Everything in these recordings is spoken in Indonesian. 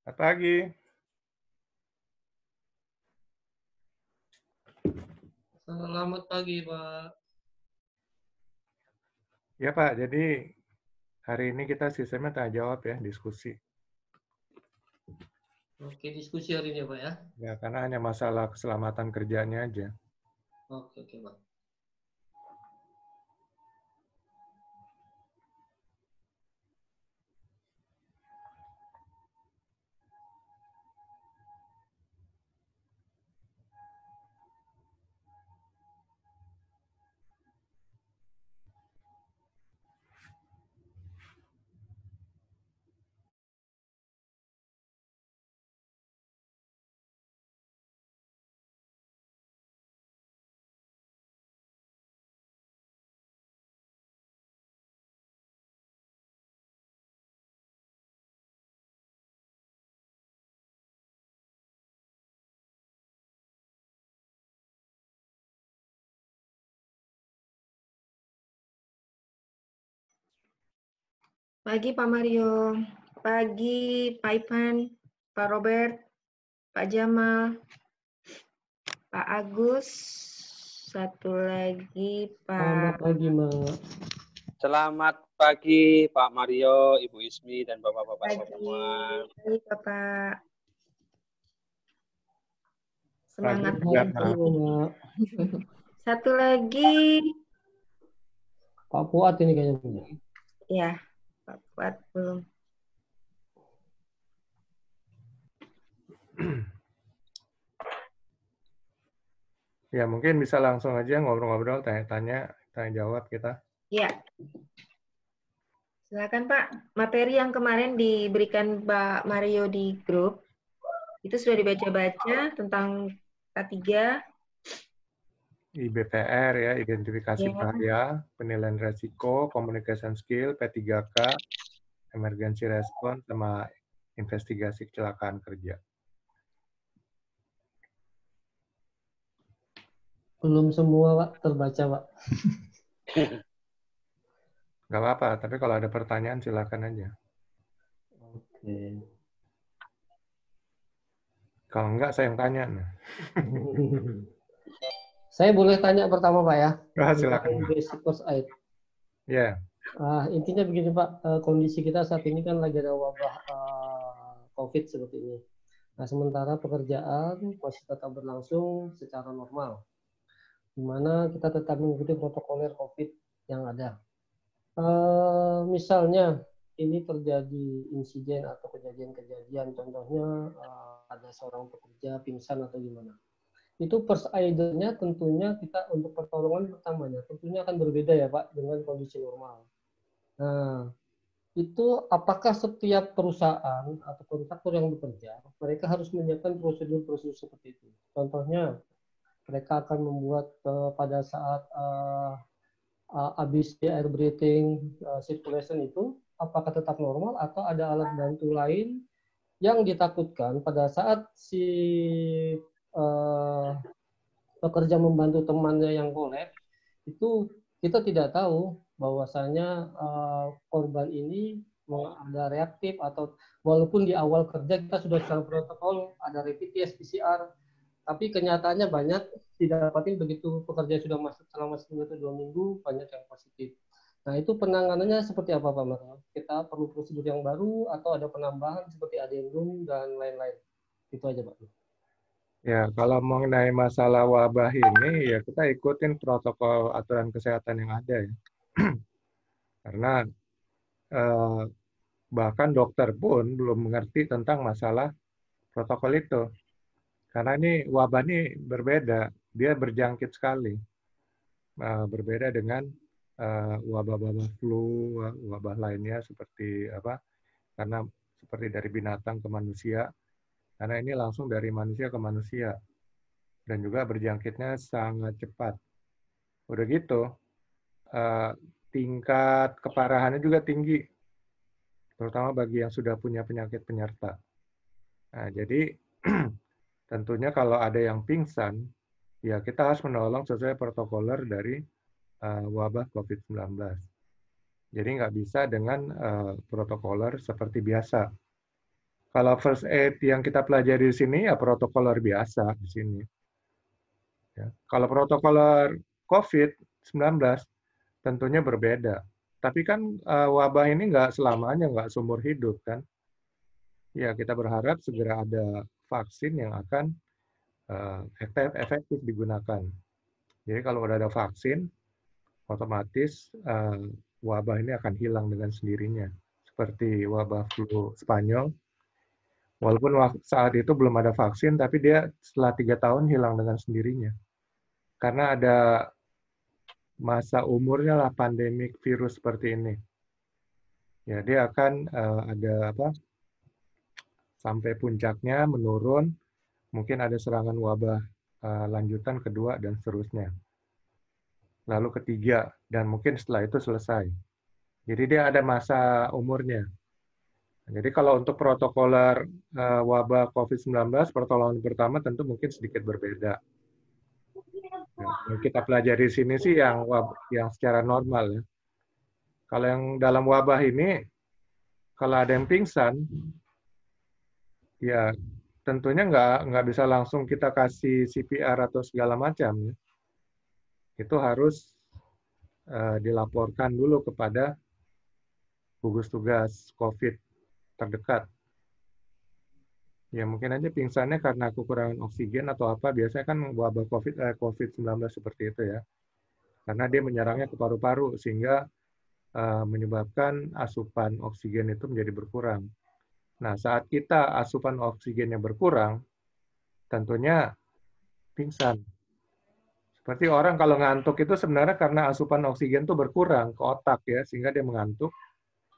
Selamat pagi. Selamat pagi, Pak. Ya Pak, jadi hari ini kita sistemnya tanya jawab ya, diskusi. Oke, diskusi hari ini, Pak ya. Ya, karena hanya masalah keselamatan kerjanya aja. Oke, Pak. Pagi Pak Mario, pagi Pak Ivan, Pak Robert, Pak Jamal, Pak Agus, satu lagi Selamat Pak. pagi, Mbak. Selamat pagi Pak Mario, Ibu Ismi, dan Bapak-Bapak Pagi, semua. pagi Bapak. Pagi Semangat juga, pagi. Pak. Mbak. Satu lagi, Pak Fuad ini kayaknya. ya Pak Fuad belum. Ya, mungkin bisa langsung aja ngobrol-ngobrol, tanya-tanya, tanya jawab kita. Ya. Silakan Pak, materi yang kemarin diberikan Pak Mario di grup, itu sudah dibaca-baca tentang K3, IBPR ya, identifikasi Ya. bahaya, penilaian resiko, communication skill, P3K, emergency response, sama investigasi kecelakaan kerja. Belum semua, Pak, terbaca, Pak. Nggak apa-apa, tapi kalau ada pertanyaan silakan aja. Oke. Kalau enggak, saya yang tanya. Nah. Saya boleh tanya pertama, Pak ya? Silakan. Basic first aid. Ya. Intinya begini, Pak. Kondisi kita saat ini kan lagi ada wabah COVID seperti ini. Nah, sementara pekerjaan masih tetap berlangsung secara normal, di mana kita tetap mengikuti protokoler COVID yang ada. Misalnya ini terjadi insiden atau kejadian-kejadian, contohnya ada seorang pekerja pingsan atau gimana. Itu first aider-nya tentunya kita untuk pertolongan pertamanya tentunya akan berbeda ya Pak dengan kondisi normal. Nah, itu apakah setiap perusahaan atau kontraktor yang bekerja, mereka harus menyiapkan prosedur-prosedur seperti itu. Contohnya, mereka akan membuat pada saat habis air breathing circulation itu, apakah tetap normal atau ada alat bantu lain yang ditakutkan pada saat si pekerja membantu temannya yang kolaps, itu kita tidak tahu bahwasanya korban ini ada reaktif atau walaupun di awal kerja kita sudah secara protokol ada rapid test PCR, tapi kenyataannya banyak didapatin begitu pekerja sudah masuk selama 1 atau 2 minggu banyak yang positif. Nah itu penanganannya seperti apa Pak Mario? Kita perlu prosedur yang baru atau ada penambahan seperti adendum dan lain-lain? Itu aja Pak. Ya, kalau mengenai masalah wabah ini, ya kita ikutin protokol aturan kesehatan yang ada ya. Karena bahkan dokter pun belum mengerti tentang masalah protokol itu. Karena ini wabah ini berbeda, dia berjangkit sekali. Berbeda dengan wabah-wabah flu, wabah lainnya seperti apa? Karena seperti dari binatang ke manusia. Karena ini langsung dari manusia ke manusia. Dan juga berjangkitnya sangat cepat. Udah gitu, tingkat keparahannya juga tinggi, terutama bagi yang sudah punya penyakit penyerta. Nah, jadi tentunya kalau ada yang pingsan, ya kita harus menolong sesuai protokoler dari wabah COVID-19. Jadi nggak bisa dengan protokoler seperti biasa. Kalau first aid yang kita pelajari di sini ya protokoler biasa di sini. Ya. Kalau protokoler COVID-19 tentunya berbeda. Tapi kan wabah ini nggak selamanya, nggak seumur hidup kan. Ya kita berharap segera ada vaksin yang akan efektif digunakan. Jadi kalau udah ada vaksin, otomatis wabah ini akan hilang dengan sendirinya. Seperti wabah flu Spanyol, walaupun saat itu belum ada vaksin, tapi dia setelah 3 tahun hilang dengan sendirinya. Karena ada masa umurnya lah pandemik virus seperti ini. Ya, dia akan ada sampai puncaknya menurun, mungkin ada serangan wabah lanjutan kedua dan seterusnya. Lalu ketiga, dan mungkin setelah itu selesai. Jadi dia ada masa umurnya. Jadi kalau untuk protokoler wabah COVID-19, pertolongan pertama tentu mungkin sedikit berbeda. Yang kita pelajari di sini sih yang secara normal ya. Kalau yang dalam wabah ini, kalau ada yang pingsan, ya tentunya nggak bisa langsung kita kasih CPR atau segala macam. Ya. Itu harus dilaporkan dulu kepada gugus tugas COVID terdekat. Ya mungkin aja pingsannya karena kekurangan oksigen atau apa. Biasanya kan wabah COVID-19 seperti itu ya. Karena dia menyerangnya ke paru-paru sehingga menyebabkan asupan oksigen itu menjadi berkurang. Nah, saat kita asupan oksigennya berkurang, tentunya pingsan. Seperti orang kalau ngantuk itu sebenarnya karena asupan oksigen itu berkurang ke otak ya, sehingga dia mengantuk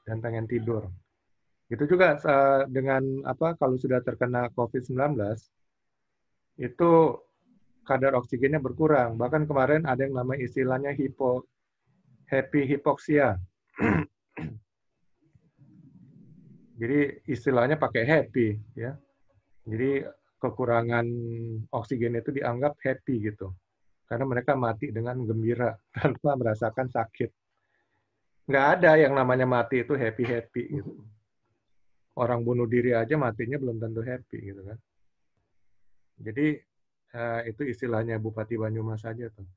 dan pengen tidur. Itu juga dengan kalau sudah terkena COVID-19, itu kadar oksigennya berkurang. Bahkan kemarin ada yang namanya istilahnya happy hypoxia. Jadi istilahnya pakai happy ya. Jadi kekurangan oksigen itu dianggap happy gitu. Karena mereka mati dengan gembira tanpa merasakan sakit. Nggak ada yang namanya mati itu happy-happy gitu. Orang bunuh diri aja matinya belum tentu happy gitu kan. Jadi itu istilahnya Bupati Banyumas saja tuh.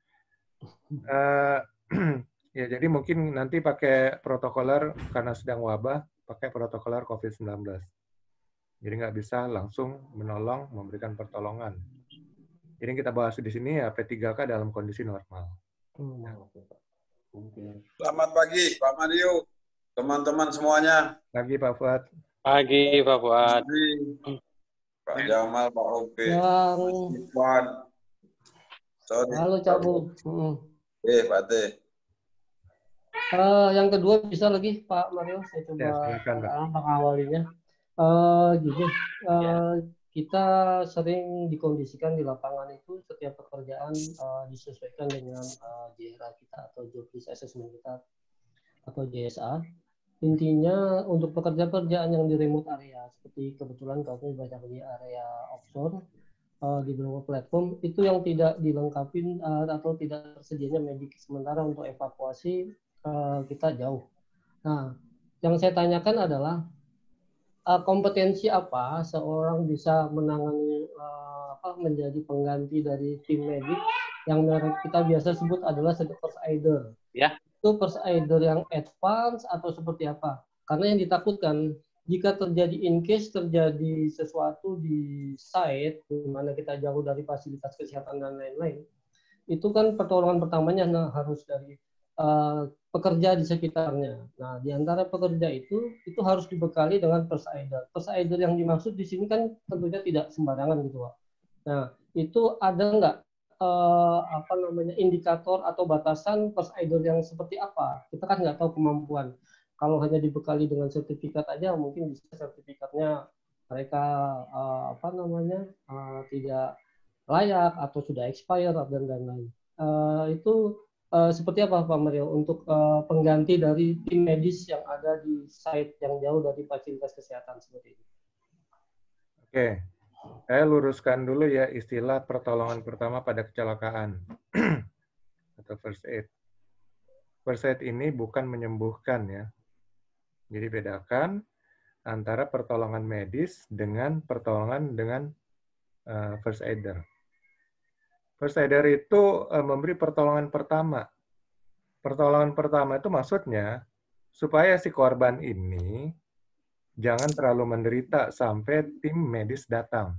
Ya jadi mungkin nanti pakai protokoler karena sedang wabah, pakai protokoler COVID-19. Jadi nggak bisa langsung menolong, memberikan pertolongan. Jadi yang kita bahas di sini ya P3K dalam kondisi normal. Selamat pagi Pak Mario, teman-teman semuanya. Pagi Pak Fuad. Pagi Pak Fuad. Pak Jamal, Pak Obe, Yang... Iwan. Halo Cak Bu. Pak Teh. Yang kedua bisa lagi Pak Mario, saya coba mengawalinya. Gini, kita sering dikondisikan di lapangan itu setiap pekerjaan disesuaikan dengan JRA kita atau Job Risk Assessment kita atau JSA. Intinya untuk pekerjaan yang di remote area, seperti kebetulan kami banyak di area offshore, di beberapa platform, itu yang tidak dilengkapi atau tidak tersedianya medik sementara untuk evakuasi kita jauh. Nah, yang saya tanyakan adalah kompetensi apa seorang bisa menangani menjadi pengganti dari tim medik yang kita biasa sebut adalah first aider. Ya. Itu first aider yang advance atau seperti apa? Karena yang ditakutkan jika terjadi in case terjadi sesuatu di site di mana kita jauh dari fasilitas kesehatan dan lain-lain, itu kan pertolongan pertamanya harus dari pekerja di sekitarnya. Nah, di antara pekerja itu harus dibekali dengan first aider. First aider yang dimaksud di sini kan tentunya tidak sembarangan gitu, Pak. Nah, itu ada nggak indikator atau batasan first aider yang seperti apa? Kita kan nggak tahu kemampuan. Kalau hanya dibekali dengan sertifikat aja, mungkin bisa sertifikatnya mereka tidak layak atau sudah expired dan lain-lain. Itu seperti apa Pak Mario untuk pengganti dari tim medis yang ada di site yang jauh dari fasilitas kesehatan seperti ini? Oke, saya luruskan dulu ya istilah pertolongan pertama pada kecelakaan atau first aid. First aid ini bukan menyembuhkan ya. Jadi bedakan antara pertolongan medis dengan pertolongan dengan first aider. First aider itu memberi pertolongan pertama. Pertolongan pertama itu maksudnya supaya si korban ini jangan terlalu menderita sampai tim medis datang.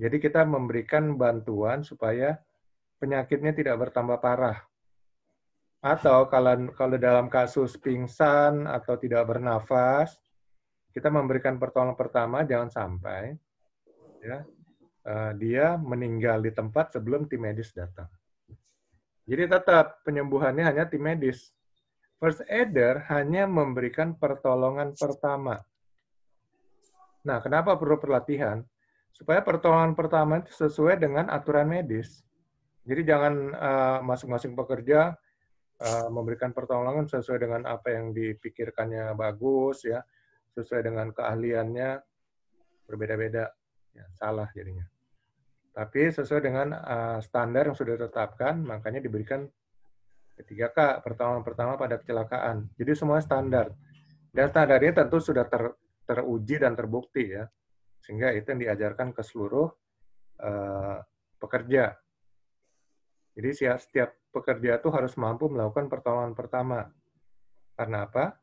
Jadi kita memberikan bantuan supaya penyakitnya tidak bertambah parah. Atau kalau dalam kasus pingsan atau tidak bernafas, kita memberikan pertolongan pertama jangan sampai ya dia meninggal di tempat sebelum tim medis datang. Jadi tetap penyembuhannya hanya tim medis. First aider hanya memberikan pertolongan pertama. Nah, kenapa perlu pelatihan? Supaya pertolongan pertama itu sesuai dengan aturan medis. Jadi jangan masing-masing pekerja memberikan pertolongan sesuai dengan apa yang dipikirkannya bagus, ya, sesuai dengan keahliannya berbeda-beda, ya, salah jadinya. Tapi sesuai dengan standar yang sudah ditetapkan, makanya diberikan P3K, pertolongan pertama pada kecelakaan. Jadi semua standar. Dan standarnya tentu sudah teruji dan terbukti, ya, sehingga itu yang diajarkan ke seluruh pekerja. Jadi setiap pekerja itu harus mampu melakukan pertolongan pertama. Karena apa?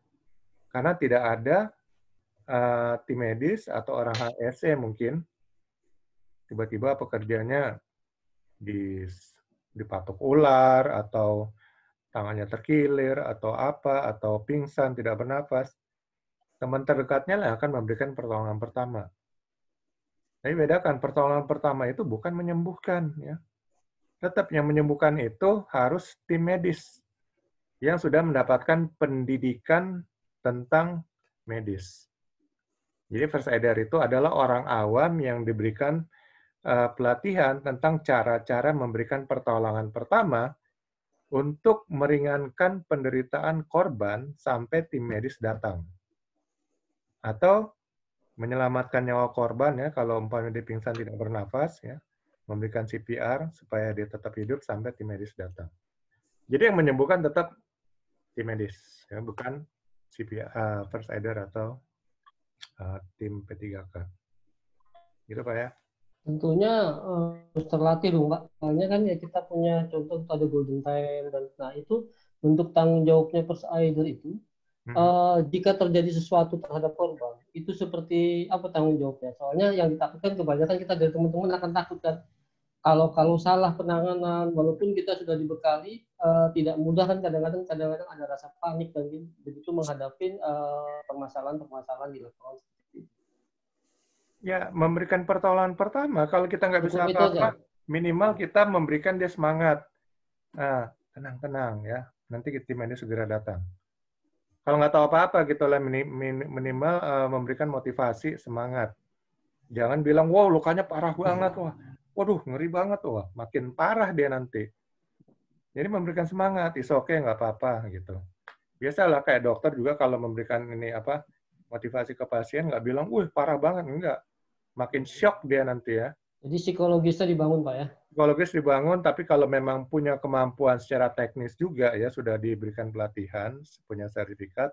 Karena tidak ada tim medis atau orang HSE mungkin tiba-tiba pekerjanya dipatok ular atau tangannya terkilir atau apa atau pingsan tidak bernafas. Teman terdekatnya lah akan memberikan pertolongan pertama. Tapi bedakan, pertolongan pertama itu bukan menyembuhkan, ya. Tetap yang menyembuhkan itu harus tim medis yang sudah mendapatkan pendidikan tentang medis. Jadi first aider itu adalah orang awam yang diberikan pelatihan tentang cara-cara memberikan pertolongan pertama untuk meringankan penderitaan korban sampai tim medis datang. Atau menyelamatkan nyawa korban, ya, kalau umpamanya dia pingsan tidak bernafas, ya, memberikan CPR supaya dia tetap hidup sampai tim medis datang. Jadi yang menyembuhkan tetap tim medis, ya, bukan CPR, first aider atau tim P3K. Gitu Pak ya. Tentunya harus terlatih dong Pak. Soalnya kan ya kita punya contoh ada golden time dan nah itu untuk tanggung jawabnya first aider itu jika terjadi sesuatu terhadap korban itu seperti apa tanggung jawabnya? Soalnya yang ditakutkan kebanyakan kita dari teman-teman akan takut kan kalau salah penanganan walaupun kita sudah dibekali tidak mudah kan kadang-kadang ada rasa panik dan begitu menghadapi permasalahan-permasalahan di lapangan. Ya, memberikan pertolongan pertama, kalau kita nggak bisa apa-apa, minimal kita memberikan dia semangat. Nah, tenang-tenang ya, nanti tim medis segera datang. Kalau nggak tahu apa-apa gitu lah, minimal memberikan motivasi, semangat. Jangan bilang, wow lukanya parah banget, wah, waduh ngeri banget, wah, makin parah dia nanti. Jadi memberikan semangat, is okay, nggak apa-apa gitu. Biasalah kayak dokter juga kalau memberikan ini apa motivasi ke pasien nggak bilang, wih parah banget, enggak. Makin shock dia nanti ya. Jadi psikologisnya dibangun Pak ya? Psikologis dibangun, tapi kalau memang punya kemampuan secara teknis juga ya, sudah diberikan pelatihan, punya sertifikat,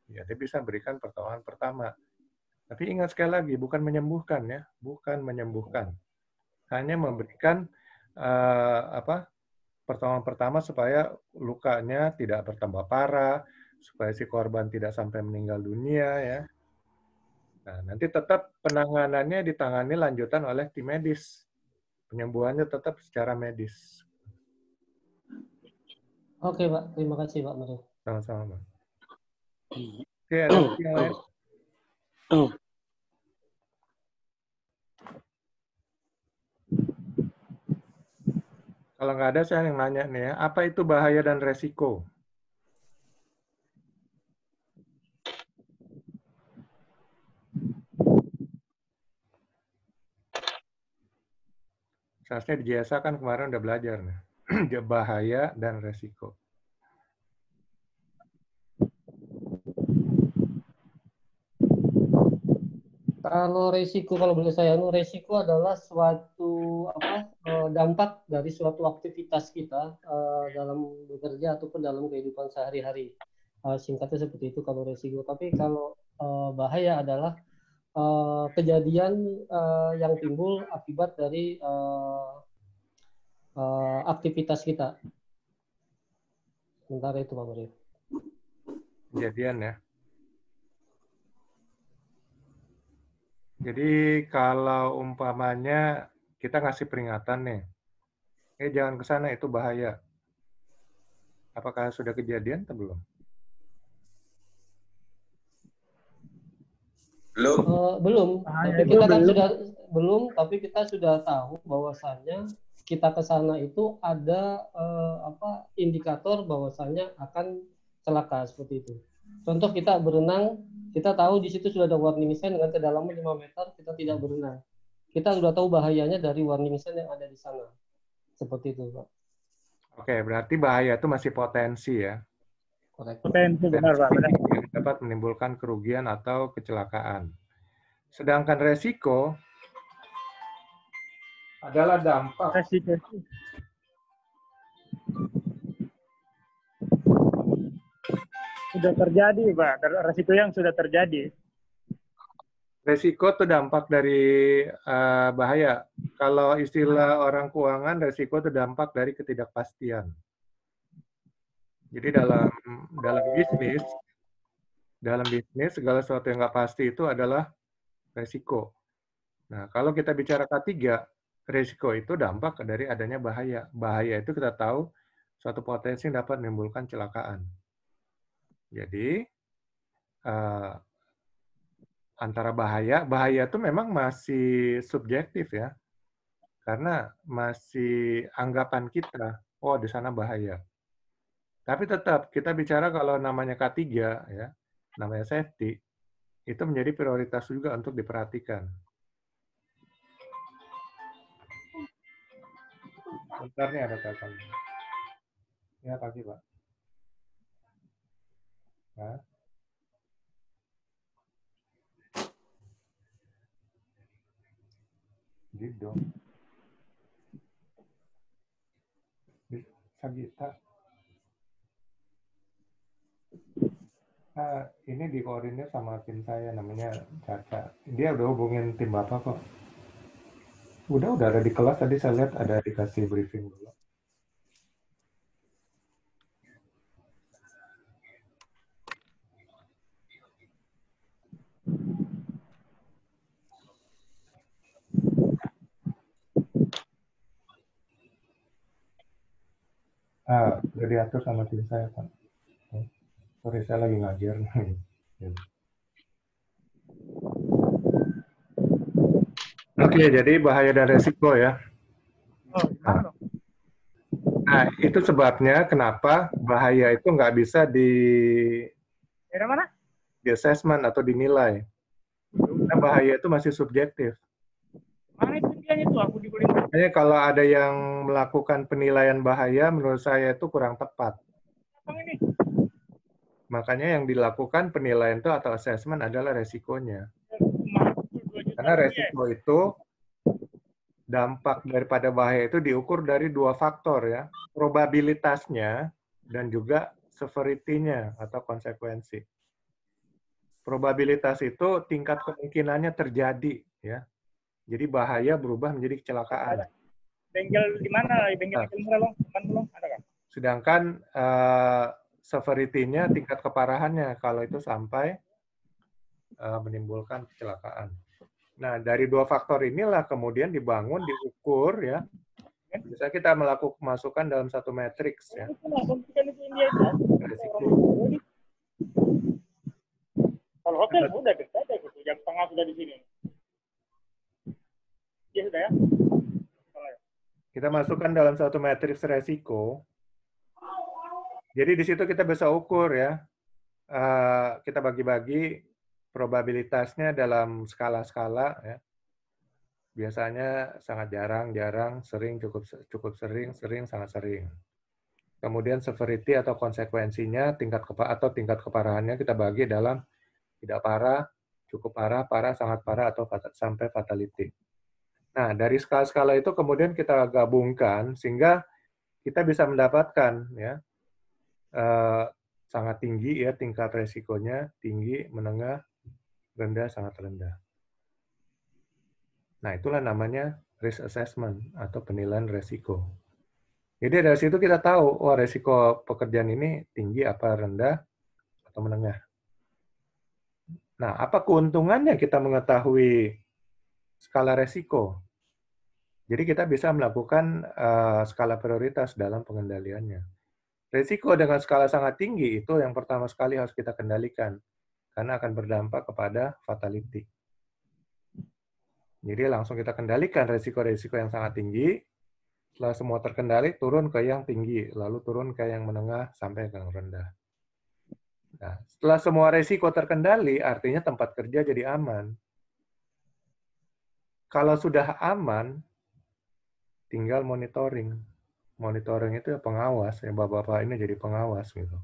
ya dia bisa berikan pertolongan pertama. Tapi ingat sekali lagi, bukan menyembuhkan ya, bukan menyembuhkan. Hanya memberikan pertolongan pertama supaya lukanya tidak bertambah parah, supaya si korban tidak sampai meninggal dunia ya. Nah, nanti tetap penanganannya ditangani lanjutan oleh tim medis. Penyembuhannya tetap secara medis. Oke, Pak. Terima kasih, Pak Mario. Sama-sama, Pak. Oke, ada yang lain? Kalau nggak ada, saya yang nanya nih ya. Apa itu bahaya dan resiko? Seharusnya di JSA kan kemarin udah belajar nih. Bahaya dan resiko. Kalau boleh saya, resiko adalah suatu dampak dari suatu aktivitas kita dalam bekerja ataupun dalam kehidupan sehari-hari. Singkatnya seperti itu kalau resiko. Tapi kalau bahaya adalah kejadian yang timbul akibat dari aktivitas kita. Sementara itu Pak Mario. Kejadian ya. Jadi kalau umpamanya kita ngasih peringatan nih, jangan ke sana itu bahaya. Apakah sudah kejadian atau belum? Belum. Belum. Tapi kita kan sudah belum, tapi kita sudah tahu bahwasannya kita ke sana itu ada indikator bahwasannya akan celaka seperti itu. Contoh kita berenang, kita tahu di situ sudah ada warning sign dengan kedalaman 5 meter, kita tidak berenang. Kita sudah tahu bahayanya dari warning sign yang ada di sana. Seperti itu, Pak. Oke, berarti bahaya itu masih potensi ya. Korek. Potensi benar Pak. Benar. Yang dapat menimbulkan kerugian atau kecelakaan. Sedangkan resiko adalah dampak. Resiko. Sudah terjadi Pak. Resiko yang sudah terjadi. Resiko itu dampak dari bahaya. Kalau istilah orang keuangan, resiko itu dampak dari ketidakpastian. Jadi dalam bisnis segala sesuatu yang nggak pasti itu adalah resiko. Nah, kalau kita bicara K3, resiko itu dampak dari adanya bahaya. Bahaya itu kita tahu suatu potensi yang dapat menimbulkan kecelakaan. Jadi antara bahaya itu memang masih subjektif ya, karena masih anggapan kita, oh di sana bahaya. Tapi tetap kita bicara kalau namanya K3 ya, namanya safety, itu menjadi prioritas juga untuk diperhatikan. Bentar nih ada telepon. Ya pagi Pak. Nah. Gitu. Sagita. Ini dikoordinir sama tim saya namanya Caca. Dia udah hubungin tim Bapak kok. Udah ada di kelas tadi saya lihat ada dikasih briefing dulu. Udah diatur sama tim saya, Pak. Sorry, saya lagi ngajar. Oke, jadi bahaya dan resiko ya. Nah, itu sebabnya kenapa bahaya itu nggak bisa di assessment atau dinilai. Karena bahaya itu masih subjektif. Makanya kalau ada yang melakukan penilaian bahaya, menurut saya itu kurang tepat. Makanya yang dilakukan penilaian itu atau assessment adalah resikonya. Karena resiko itu, dampak daripada bahaya itu diukur dari 2 faktor ya. Probabilitasnya dan juga severity-nya atau konsekuensi. Probabilitas itu tingkat kemungkinannya terjadi ya. Jadi bahaya berubah menjadi kecelakaan. Bengkel di mana? Bengkel belum ada kan? Sedangkan severity-nya, tingkat keparahannya kalau itu sampai menimbulkan kecelakaan. Nah, dari 2 faktor inilah kemudian dibangun, diukur ya. Bisa kita masukkan dalam satu matriks ya. Resiko. Kalau hotel udah dekat gitu, jam setengah sudah di sini. Ya sudah ya. Kita masukkan dalam satu matriks resiko. Jadi di situ kita bisa ukur ya. Kita bagi-bagi probabilitasnya dalam skala-skala ya. Biasanya sangat jarang, sering, cukup sering, sangat sering. Kemudian severity atau konsekuensinya, tingkat keparahannya kita bagi dalam tidak parah, cukup parah, parah, sangat parah, atau sampai fatality. Nah, dari skala-skala itu kemudian kita gabungkan sehingga kita bisa mendapatkan ya sangat tinggi ya, tingkat resikonya tinggi, menengah, rendah, sangat rendah. Nah, itulah namanya risk assessment atau penilaian resiko. Jadi dari situ kita tahu, oh resiko pekerjaan ini tinggi apa rendah atau menengah. Nah, apa keuntungannya kita mengetahui skala resiko? Jadi kita bisa melakukan skala prioritas dalam pengendaliannya. Resiko dengan skala sangat tinggi itu yang pertama sekali harus kita kendalikan, karena akan berdampak kepada fatality. Jadi langsung kita kendalikan resiko-resiko yang sangat tinggi, setelah semua terkendali, turun ke yang tinggi, lalu turun ke yang menengah, sampai ke yang rendah. Nah, setelah semua resiko terkendali, artinya tempat kerja jadi aman. Kalau sudah aman, tinggal monitoring. Monitoring itu ya pengawas, ya bapak-bapak ini jadi pengawas gitu.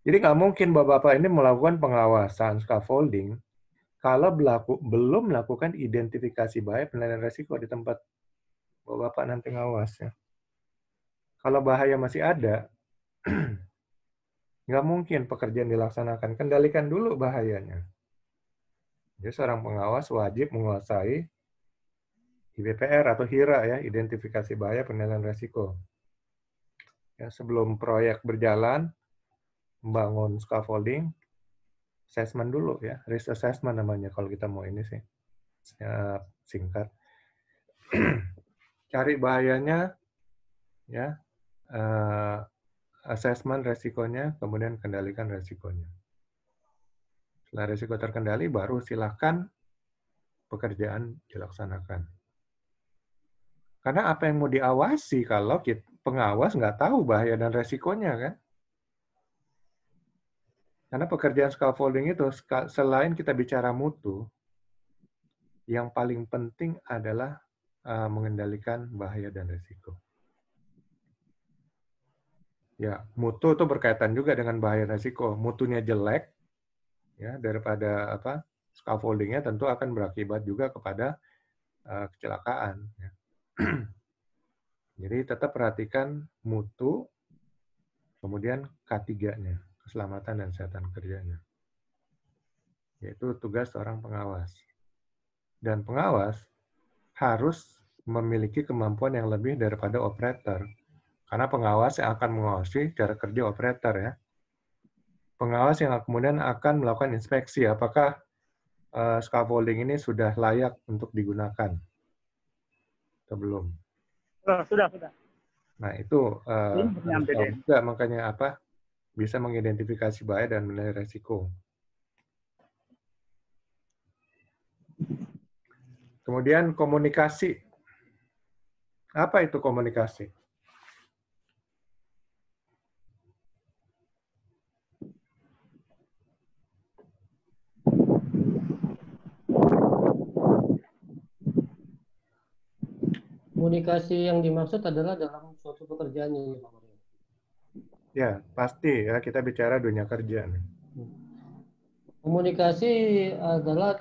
Jadi nggak mungkin bapak-bapak ini melakukan pengawasan scaffolding kalau belum melakukan identifikasi bahaya penilaian resiko di tempat bapak-bapak nanti ngawas ya. Kalau bahaya masih ada, nggak mungkin pekerjaan dilaksanakan. Kendalikan dulu bahayanya. Jadi seorang pengawas wajib menguasai IBPR atau HIRA ya, identifikasi bahaya penilaian resiko. Ya, sebelum proyek berjalan, membangun scaffolding, assessment dulu ya, risk assessment namanya kalau kita mau ini sih ya, singkat. Cari bahayanya, ya, assessment resikonya, kemudian kendalikan resikonya. Setelah resiko terkendali, baru silakan pekerjaan dilaksanakan. Karena apa yang mau diawasi kalau pengawas nggak tahu bahaya dan resikonya kan? Karena pekerjaan scaffolding itu, selain kita bicara mutu, yang paling penting adalah mengendalikan bahaya dan resiko. Ya, mutu itu berkaitan juga dengan bahaya dan resiko. Mutunya jelek, ya daripada scaffoldingnya tentu akan berakibat juga kepada kecelakaan. Ya. Jadi tetap perhatikan mutu, kemudian K3-nya, keselamatan dan kesehatan kerjanya. Yaitu tugas seorang pengawas. Dan pengawas harus memiliki kemampuan yang lebih daripada operator. Karena pengawas yang akan mengawasi cara kerja operator ya. Pengawas yang kemudian akan melakukan inspeksi apakah scaffolding ini sudah layak untuk digunakan atau belum. Sudah. Nah itu harus tahu juga makanya bisa mengidentifikasi bahaya dan menilai resiko. Kemudian komunikasi. Apa itu komunikasi? Komunikasi yang dimaksud adalah dalam suatu pekerjaan ini, Pak Mario. Ya, pasti ya kita bicara dunia kerja. Komunikasi adalah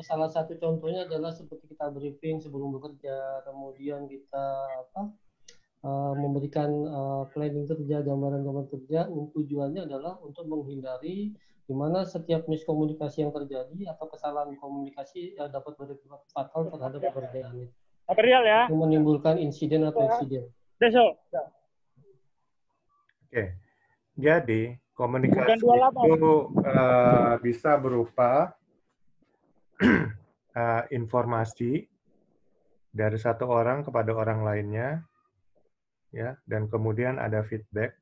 salah satu contohnya adalah seperti kita briefing sebelum bekerja, kemudian kita memberikan planning kerja, gambaran-gambaran kerja. Tujuannya adalah untuk menghindari di mana setiap miskomunikasi yang terjadi atau kesalahan komunikasi dapat berdampak fatal terhadap pekerjaan itu. Material ya. Untuk menimbulkan insiden atau insiden. Besok. Oke. Jadi komunikasi itu bisa berupa informasi dari satu orang kepada orang lainnya, ya, dan kemudian ada feedback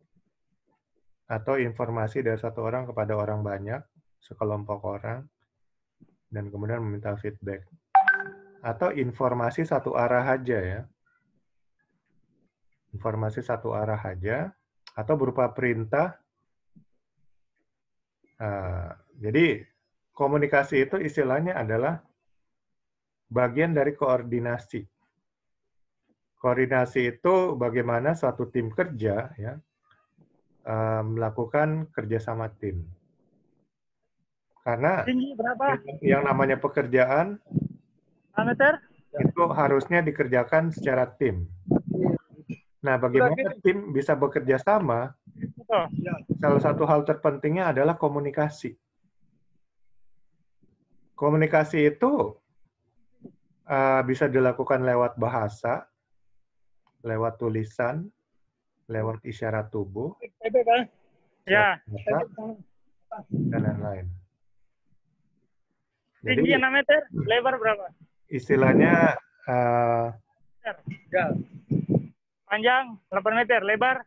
atau informasi dari satu orang kepada orang banyak, sekelompok orang, dan kemudian meminta feedback. Atau informasi satu arah aja ya. Informasi satu arah aja, atau berupa perintah. Jadi komunikasi itu istilahnya adalah bagian dari koordinasi. Koordinasi itu bagaimana suatu tim kerja ya melakukan kerjasama tim. Karena yang namanya pekerjaan meter itu harusnya dikerjakan secara tim. Nah, bagaimana tim bisa bekerja sama? Salah satu hal terpentingnya adalah komunikasi. Komunikasi itu bisa dilakukan lewat bahasa, lewat tulisan, lewat isyarat tubuh, Ya. mata, dan lain-lain. Tinggi 6 meter, lebar berapa? Istilahnya Panjang 8 meter, lebar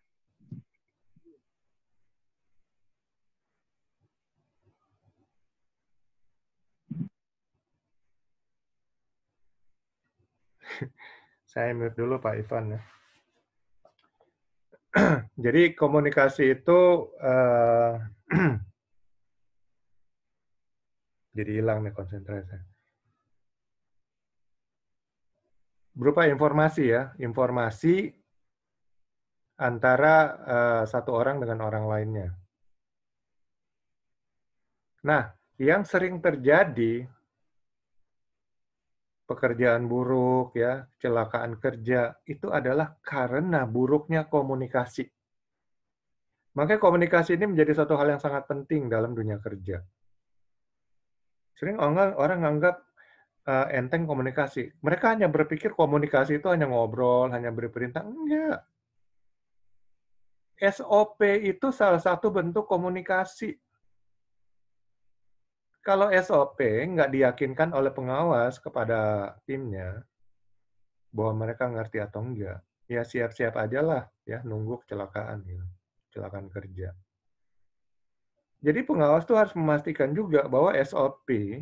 saya mute dulu Pak Ivan ya. Jadi komunikasi itu jadi hilang nih konsentrasi. Berupa informasi ya, informasi antara satu orang dengan orang lainnya. Nah, yang sering terjadi pekerjaan buruk ya, kecelakaan kerja itu adalah karena buruknya komunikasi. Makanya komunikasi ini menjadi satu hal yang sangat penting dalam dunia kerja. Sering orang menganggap enteng komunikasi. Mereka hanya berpikir komunikasi itu hanya ngobrol, hanya beri perintah. Enggak. SOP itu salah satu bentuk komunikasi. Kalau SOP nggak diyakinkan oleh pengawas kepada timnya bahwa mereka ngerti atau enggak, ya siap-siap aja lah ya nunggu kecelakaan, gitu. Kecelakaan kerja. Jadi pengawas tuh harus memastikan juga bahwa SOP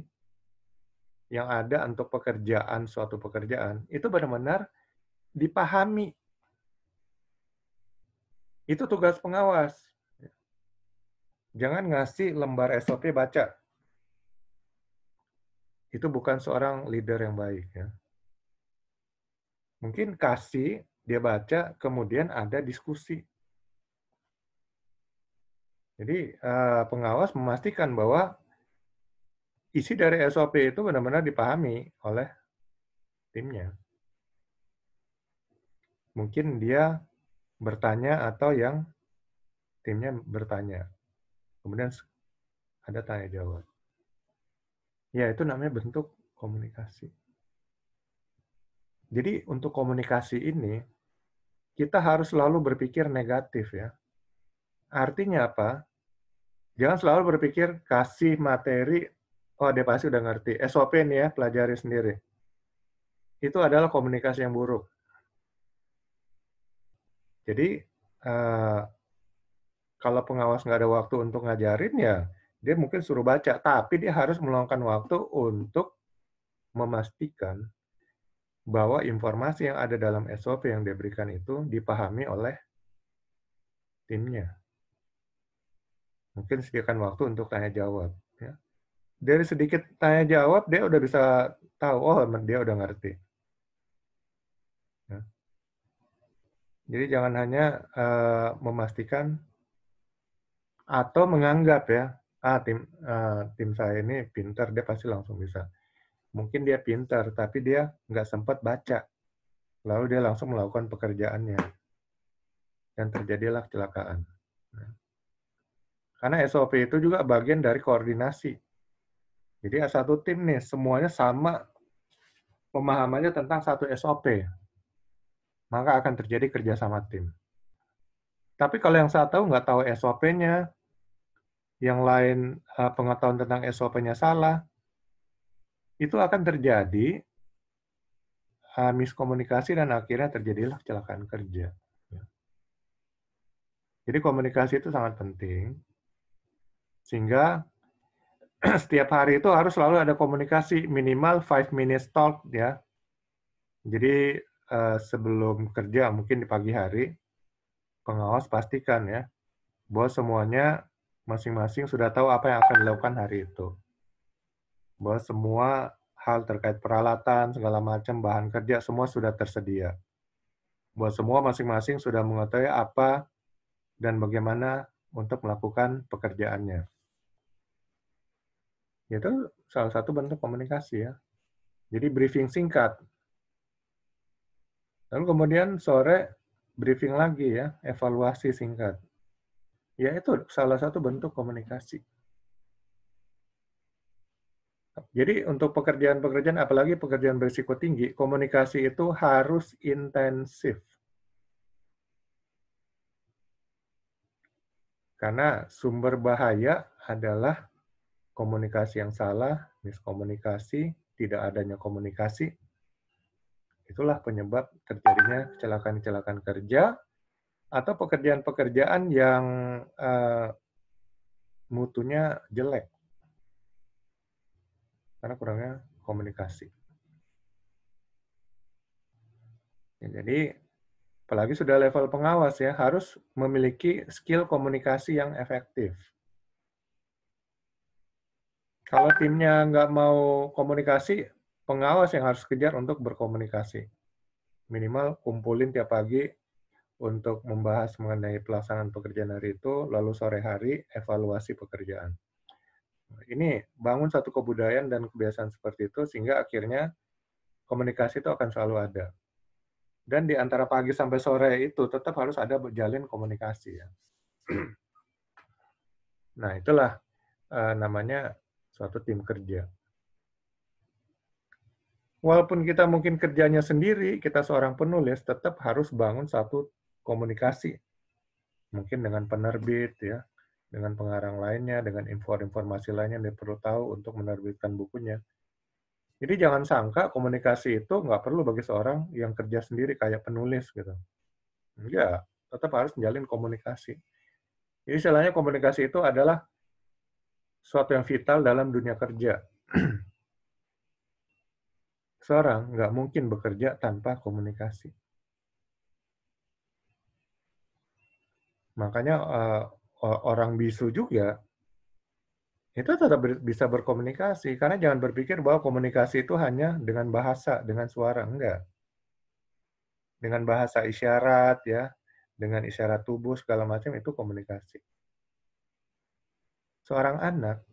yang ada untuk pekerjaan, suatu pekerjaan, itu benar-benar dipahami. Itu tugas pengawas. Jangan ngasih lembar SOP baca. Itu bukan seorang leader yang baik. Ya. Mungkin kasih, dia baca, kemudian ada diskusi. Jadi pengawas memastikan bahwa isi dari SOP itu benar-benar dipahami oleh timnya. Mungkin dia bertanya atau yang timnya bertanya. Kemudian ada tanya jawab. Ya, itu namanya bentuk komunikasi. Jadi untuk komunikasi ini, kita harus selalu berpikir negatif ya. Artinya apa? Jangan selalu berpikir kasih materi, oh dia pasti udah ngerti. SOP nih ya, pelajari sendiri. Itu adalah komunikasi yang buruk. Jadi, kalau pengawas nggak ada waktu untuk ngajarin ya, dia mungkin suruh baca, tapi dia harus meluangkan waktu untuk memastikan bahwa informasi yang ada dalam SOP yang diberikan itu dipahami oleh timnya. Mungkin sediakan waktu untuk tanya jawab. Ya. Dari sedikit tanya jawab, dia udah bisa tahu, oh dia udah ngerti. Ya. Jadi jangan hanya memastikan atau menganggap ya, tim saya ini pintar, dia pasti langsung bisa. Mungkin dia pintar, tapi dia nggak sempat baca. Lalu dia langsung melakukan pekerjaannya. Dan terjadilah kecelakaan. Karena SOP itu juga bagian dari koordinasi. Jadi satu tim nih, semuanya sama pemahamannya tentang satu SOP. Maka akan terjadi kerjasama tim. Tapi kalau yang satu nggak tahu SOP-nya, yang lain pengetahuan tentang SOP-nya salah, itu akan terjadi miskomunikasi dan akhirnya terjadilah kecelakaan kerja. Jadi komunikasi itu sangat penting, sehingga setiap hari itu harus selalu ada komunikasi, minimal 5 minutes talk ya. Jadi sebelum kerja, mungkin di pagi hari, pengawas pastikan ya, bahwa semuanya masing-masing sudah tahu apa yang akan dilakukan hari itu. Bahwa semua hal terkait peralatan, segala macam, bahan kerja, semua sudah tersedia. Bahwa semua masing-masing sudah mengetahui apa dan bagaimana untuk melakukan pekerjaannya. Itu salah satu bentuk komunikasi ya. Jadi briefing singkat. Lalu kemudian sore briefing lagi ya, evaluasi singkat. Ya itu salah satu bentuk komunikasi. Jadi untuk pekerjaan-pekerjaan, apalagi pekerjaan berisiko tinggi, komunikasi itu harus intensif. Karena sumber bahaya adalah komunikasi yang salah, miskomunikasi, tidak adanya komunikasi. Itulah penyebab terjadinya kecelakaan-kecelakaan kerja atau pekerjaan-pekerjaan yang mutunya jelek. Karena kurangnya komunikasi. Ya, jadi, apalagi sudah level pengawas ya, harus memiliki skill komunikasi yang efektif. Kalau timnya nggak mau komunikasi, pengawas yang harus kejar untuk berkomunikasi. Minimal kumpulin tiap pagi untuk membahas mengenai pelaksanaan pekerjaan hari itu, lalu sore hari evaluasi pekerjaan. Ini bangun satu kebudayaan dan kebiasaan seperti itu, sehingga akhirnya komunikasi itu akan selalu ada. Dan di antara pagi sampai sore itu tetap harus ada berjalin komunikasi ya. Nah, itulah namanya suatu tim kerja. Walaupun kita mungkin kerjanya sendiri, kita seorang penulis, tetap harus bangun satu komunikasi. Mungkin dengan penerbit, ya, dengan pengarang lainnya, dengan informasi lainnya yang dia perlu tahu untuk menerbitkan bukunya. Jadi jangan sangka komunikasi itu nggak perlu bagi seorang yang kerja sendiri kayak penulis gitu. Enggak, tetap harus menjalin komunikasi. Jadi istilahnya komunikasi itu adalah suatu yang vital dalam dunia kerja. Seorang nggak mungkin bekerja tanpa komunikasi. Makanya orang bisu juga itu tetap bisa berkomunikasi. Karena jangan berpikir bahwa komunikasi itu hanya dengan bahasa, dengan suara. Enggak. Dengan bahasa isyarat, ya, dengan isyarat tubuh, segala macam itu komunikasi. Seorang anak,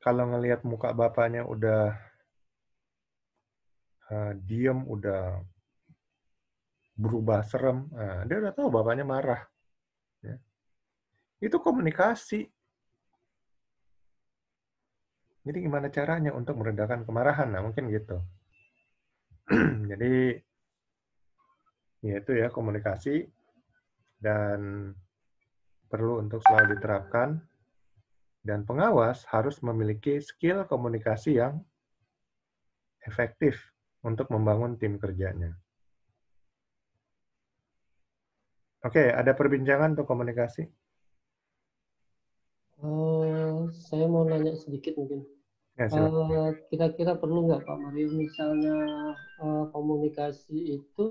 kalau ngelihat muka bapaknya udah diem, udah berubah serem, dia udah tahu bapaknya marah. Ya. Itu komunikasi. Jadi gimana caranya untuk meredakan kemarahan? Nah, mungkin gitu. Jadi, ya itu ya komunikasi, dan perlu untuk selalu diterapkan. Dan pengawas harus memiliki skill komunikasi yang efektif untuk membangun tim kerjanya. Oke, ada perbincangan untuk komunikasi? Saya mau nanya sedikit mungkin. Ya, Kira-kira perlu nggak Pak Mario, misalnya komunikasi itu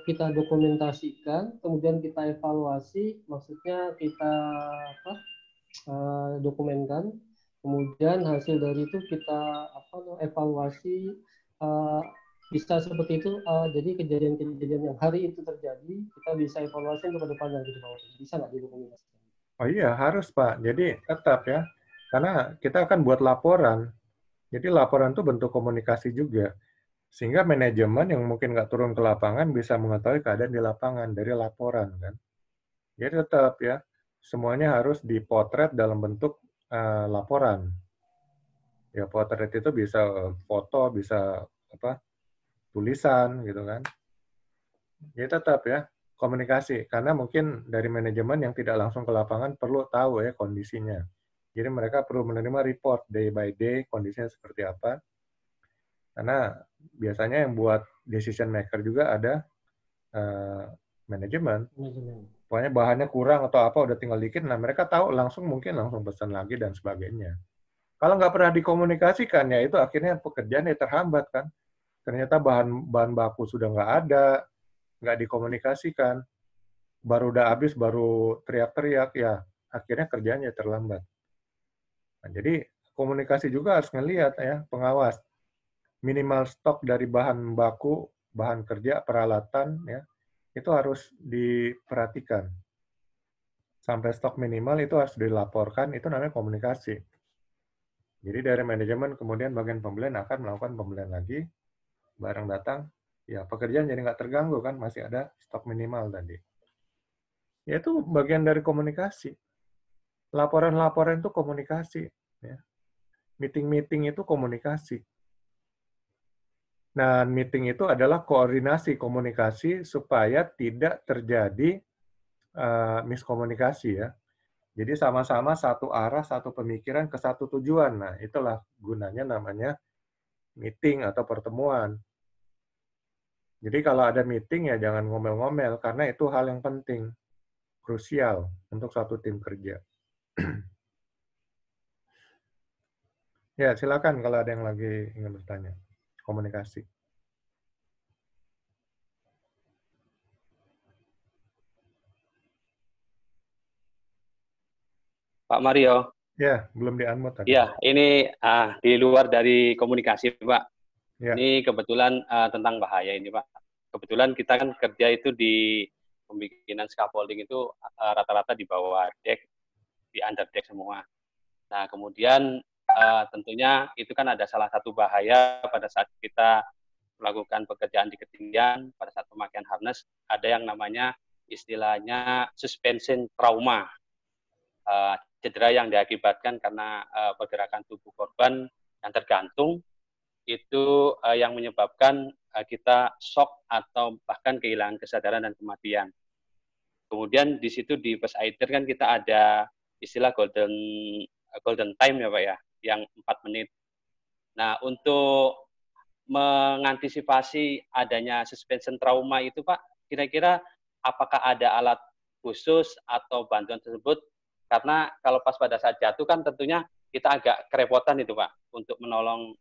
kita dokumentasikan, kemudian kita evaluasi, maksudnya kita dokumenkan, kemudian hasil dari itu kita evaluasi, bisa seperti itu. Jadi kejadian-kejadian yang hari itu terjadi, kita bisa evaluasi untuk ke depannya gitu Pak. Bisa nggak didokumentasikan? Oh iya, harus Pak. Jadi tetap ya, karena kita akan buat laporan. Jadi laporan itu bentuk komunikasi juga. Sehingga manajemen yang mungkin nggak turun ke lapangan bisa mengetahui keadaan di lapangan dari laporan kan. Jadi tetap ya, semuanya harus dipotret dalam bentuk laporan. Ya potret itu bisa foto, bisa tulisan gitu kan. Jadi tetap ya komunikasi, karena mungkin dari manajemen yang tidak langsung ke lapangan perlu tahu ya kondisinya. Jadi mereka perlu menerima report day by day kondisinya seperti apa. Karena biasanya yang buat decision maker juga ada manajemen. Pokoknya bahannya kurang atau apa udah tinggal dikit, nah mereka tahu mungkin langsung pesan lagi dan sebagainya. Kalau nggak pernah dikomunikasikan, ya itu akhirnya pekerjaannya terhambat kan. Ternyata bahan baku sudah nggak ada, nggak dikomunikasikan, baru udah habis, baru teriak-teriak, ya akhirnya kerjanya terlambat. Nah, jadi komunikasi juga harus ngelihat ya, pengawas. Minimal stok dari bahan baku, bahan kerja, peralatan, ya itu harus diperhatikan. Sampai stok minimal itu harus dilaporkan, itu namanya komunikasi. Jadi dari manajemen kemudian bagian pembelian akan melakukan pembelian lagi, barang datang, Ya, pekerjaan jadi nggak terganggu kan, masih ada stok minimal tadi. Ya, itu bagian dari komunikasi. Laporan-laporan itu komunikasi. Ya. Meeting-meeting itu komunikasi. Nah, meeting itu adalah koordinasi komunikasi supaya tidak terjadi miskomunikasi ya. Jadi sama-sama satu arah, satu pemikiran ke satu tujuan. Nah, itulah gunanya namanya meeting atau pertemuan. Jadi kalau ada meeting ya jangan ngomel-ngomel, karena itu hal yang penting, krusial untuk satu tim kerja. Ya, silakan kalau ada yang lagi ingin bertanya. Komunikasi. Pak Mario. Ya, belum di-unmute tadi. Ya, ini di luar dari komunikasi, Pak. Ya. Ini kebetulan tentang bahaya ini, Pak. Kebetulan kita kan kerja itu di pembikinan scaffolding itu rata-rata di bawah deck, di under deck semua. Nah, kemudian tentunya itu kan ada salah satu bahaya pada saat kita melakukan pekerjaan di ketinggian, pada saat pemakaian harness, ada yang namanya istilahnya suspension trauma. Cedera yang diakibatkan karena pergerakan tubuh korban yang tergantung, itu yang menyebabkan kita shock atau bahkan kehilangan kesadaran dan kematian. Kemudian di situ di first aider kan kita ada istilah golden time ya Pak ya, yang 4 menit. Nah, untuk mengantisipasi adanya suspension trauma itu Pak, kira-kira apakah ada alat khusus atau bantuan tersebut? Karena kalau pas pada saat jatuh kan tentunya kita agak kerepotan itu Pak untuk menolong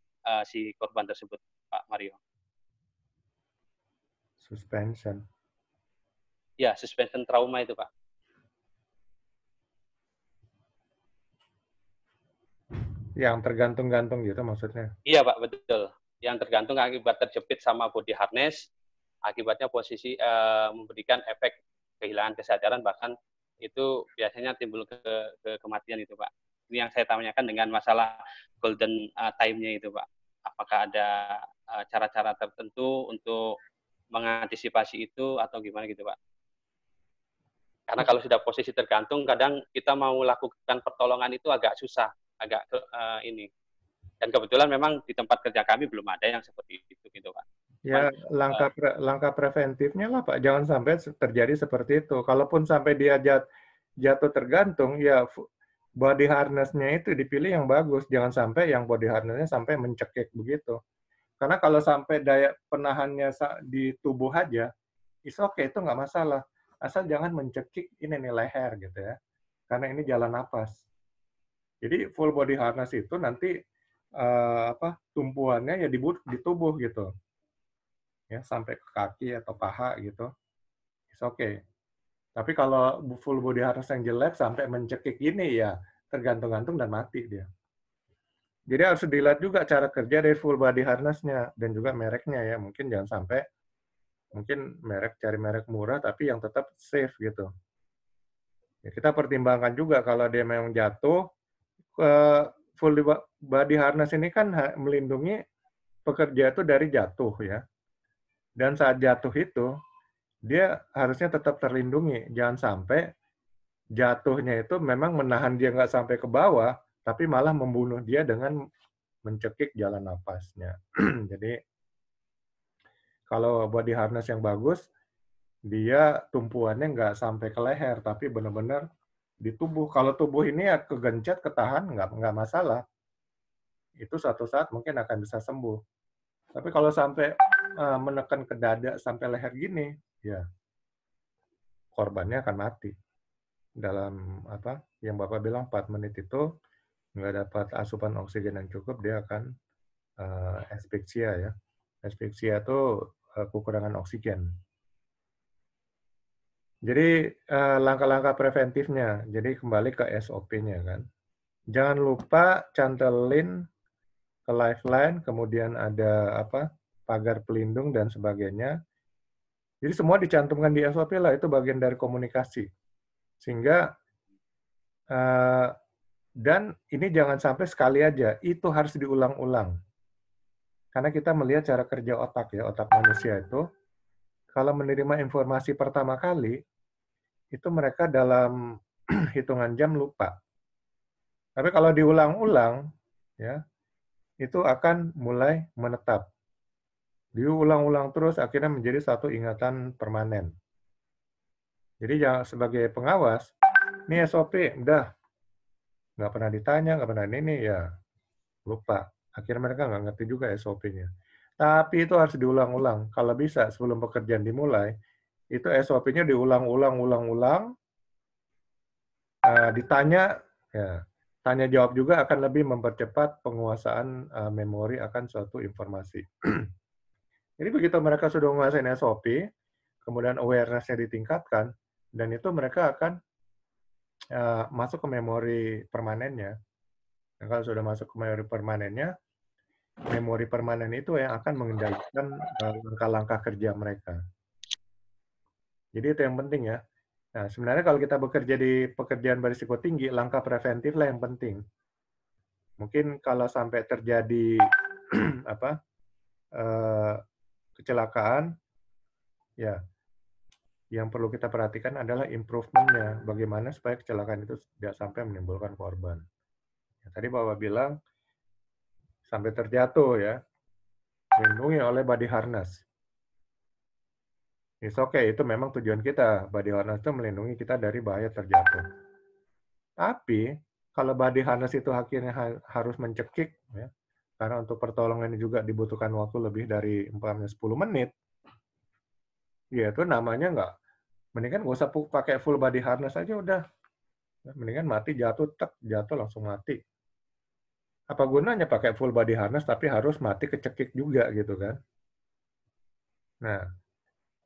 si korban tersebut, Pak Mario. Suspension. Ya, suspension trauma itu Pak. Yang tergantung-gantung gitu maksudnya? Iya Pak, betul. Yang tergantung akibat terjepit sama body harness, akibatnya posisi memberikan efek kehilangan kesadaran, bahkan itu biasanya timbul ke kematian itu Pak. Ini yang saya tanyakan dengan masalah golden time-nya itu Pak. Apakah ada cara-cara tertentu untuk mengantisipasi itu atau gimana gitu Pak? Karena kalau sudah posisi tergantung, kadang kita mau lakukan pertolongan itu agak susah, agak ini. Dan kebetulan memang di tempat kerja kami belum ada yang seperti itu gitu Pak. Ya, langkah preventifnya lah Pak, jangan sampai terjadi seperti itu. Kalaupun sampai dia jatuh tergantung, ya body harness-nya itu dipilih yang bagus, jangan sampai yang body harness-nya sampai mencekik begitu. Karena kalau sampai daya penahannya di tubuh aja, it's okay, itu nggak masalah. Asal jangan mencekik ini nih leher gitu ya. Karena ini jalan napas. Jadi full body harness itu nanti tumpuannya ya di tubuh gitu. Ya, sampai ke kaki atau paha gitu. It's okay. Tapi kalau full body harness yang jelek sampai mencekik gini ya tergantung-gantung dan mati dia. Jadi harus dilihat juga cara kerja dari full body harness-nya dan juga mereknya ya. Mungkin jangan sampai cari merek murah tapi yang tetap safe gitu. Ya, kita pertimbangkan juga kalau dia memang jatuh, full body harness ini kan melindungi pekerja itu dari jatuh ya. Dan saat jatuh itu dia harusnya tetap terlindungi. Jangan sampai jatuhnya itu memang menahan dia nggak sampai ke bawah, tapi malah membunuh dia dengan mencekik jalan napasnya. Jadi kalau body harness yang bagus, dia tumpuannya nggak sampai ke leher, tapi benar-benar di tubuh. Kalau tubuh ini ya kegencet, ketahan, nggak masalah. Itu suatu saat mungkin akan bisa sembuh. Tapi kalau sampai menekan ke dada sampai leher gini, ya korbannya akan mati. Dalam yang Bapak bilang 4 menit itu nggak dapat asupan oksigen yang cukup, dia akan aspeksia ya. Aspeksia itu kekurangan oksigen. Jadi langkah-langkah preventifnya, jadi kembali ke SOP-nya kan. Jangan lupa cantelin ke lifeline, kemudian ada pagar pelindung dan sebagainya. Jadi semua dicantumkan di SOP lah, itu bagian dari komunikasi. Sehingga dan ini jangan sampai sekali aja, itu harus diulang-ulang. Karena kita melihat cara kerja otak ya, otak manusia itu, kalau menerima informasi pertama kali, itu mereka dalam hitungan jam lupa. Tapi kalau diulang-ulang, ya, itu akan mulai menetap. Diulang-ulang terus, akhirnya menjadi satu ingatan permanen. Jadi sebagai pengawas, ini SOP, udah, nggak pernah ditanya, nggak pernah ini, ya lupa. Akhirnya mereka nggak ngerti juga SOP-nya. Tapi itu harus diulang-ulang. Kalau bisa, sebelum pekerjaan dimulai, itu SOP-nya diulang-ulang, ditanya, ya, tanya jawab juga akan lebih mempercepat penguasaan memori akan suatu informasi. Jadi begitu mereka sudah menguasai SOP, kemudian awareness-nya ditingkatkan, dan itu mereka akan masuk ke memori permanennya. Dan kalau sudah masuk ke memori permanen itu yang akan mengendalikan langkah-langkah kerja mereka. Jadi itu yang penting ya. Nah, sebenarnya kalau kita bekerja di pekerjaan berisiko tinggi, langkah preventif lah yang penting. Mungkin kalau sampai terjadi kecelakaan, ya yang perlu kita perhatikan adalah improvement-nya. Bagaimana supaya kecelakaan itu tidak sampai menimbulkan korban. Ya, tadi Bapak bilang sampai terjatuh ya, dilindungi oleh body harness. It's okay, itu memang tujuan kita. Body harness itu melindungi kita dari bahaya terjatuh. Tapi, kalau body harness itu akhirnya harus mencekik, ya, karena untuk pertolongan ini juga dibutuhkan waktu lebih dari 10 menit, ya itu namanya nggak, mendingan nggak usah pakai full body harness aja udah. Mendingan mati, jatuh langsung mati. Apa gunanya pakai full body harness tapi harus mati kecekik juga gitu kan? Nah,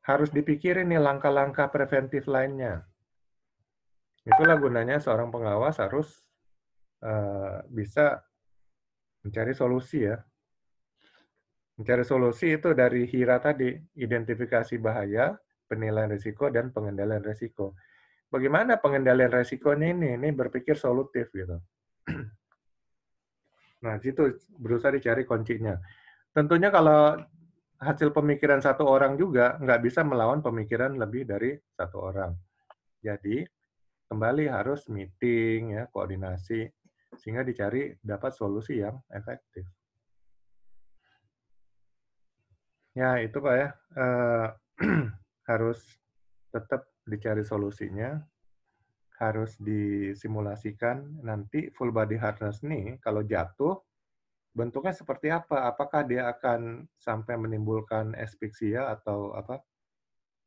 harus dipikirin nih langkah-langkah preventif lainnya. Itulah gunanya seorang pengawas harus bisa mencari solusi ya. Mencari solusi itu dari HIRA tadi, identifikasi bahaya, penilaian risiko, dan pengendalian risiko. Bagaimana pengendalian risikonya ini? Ini berpikir solutif gitu. Nah, situ berusaha dicari kuncinya. Tentunya kalau hasil pemikiran satu orang juga nggak bisa melawan pemikiran lebih dari satu orang. Jadi, kembali harus meeting, ya, koordinasi, sehingga dicari dapat solusi yang efektif. Ya, itu Pak ya, harus tetap dicari solusinya, harus disimulasikan. Nanti full body harness nih, kalau jatuh, bentuknya seperti apa? Apakah dia akan sampai menimbulkan aspiksia atau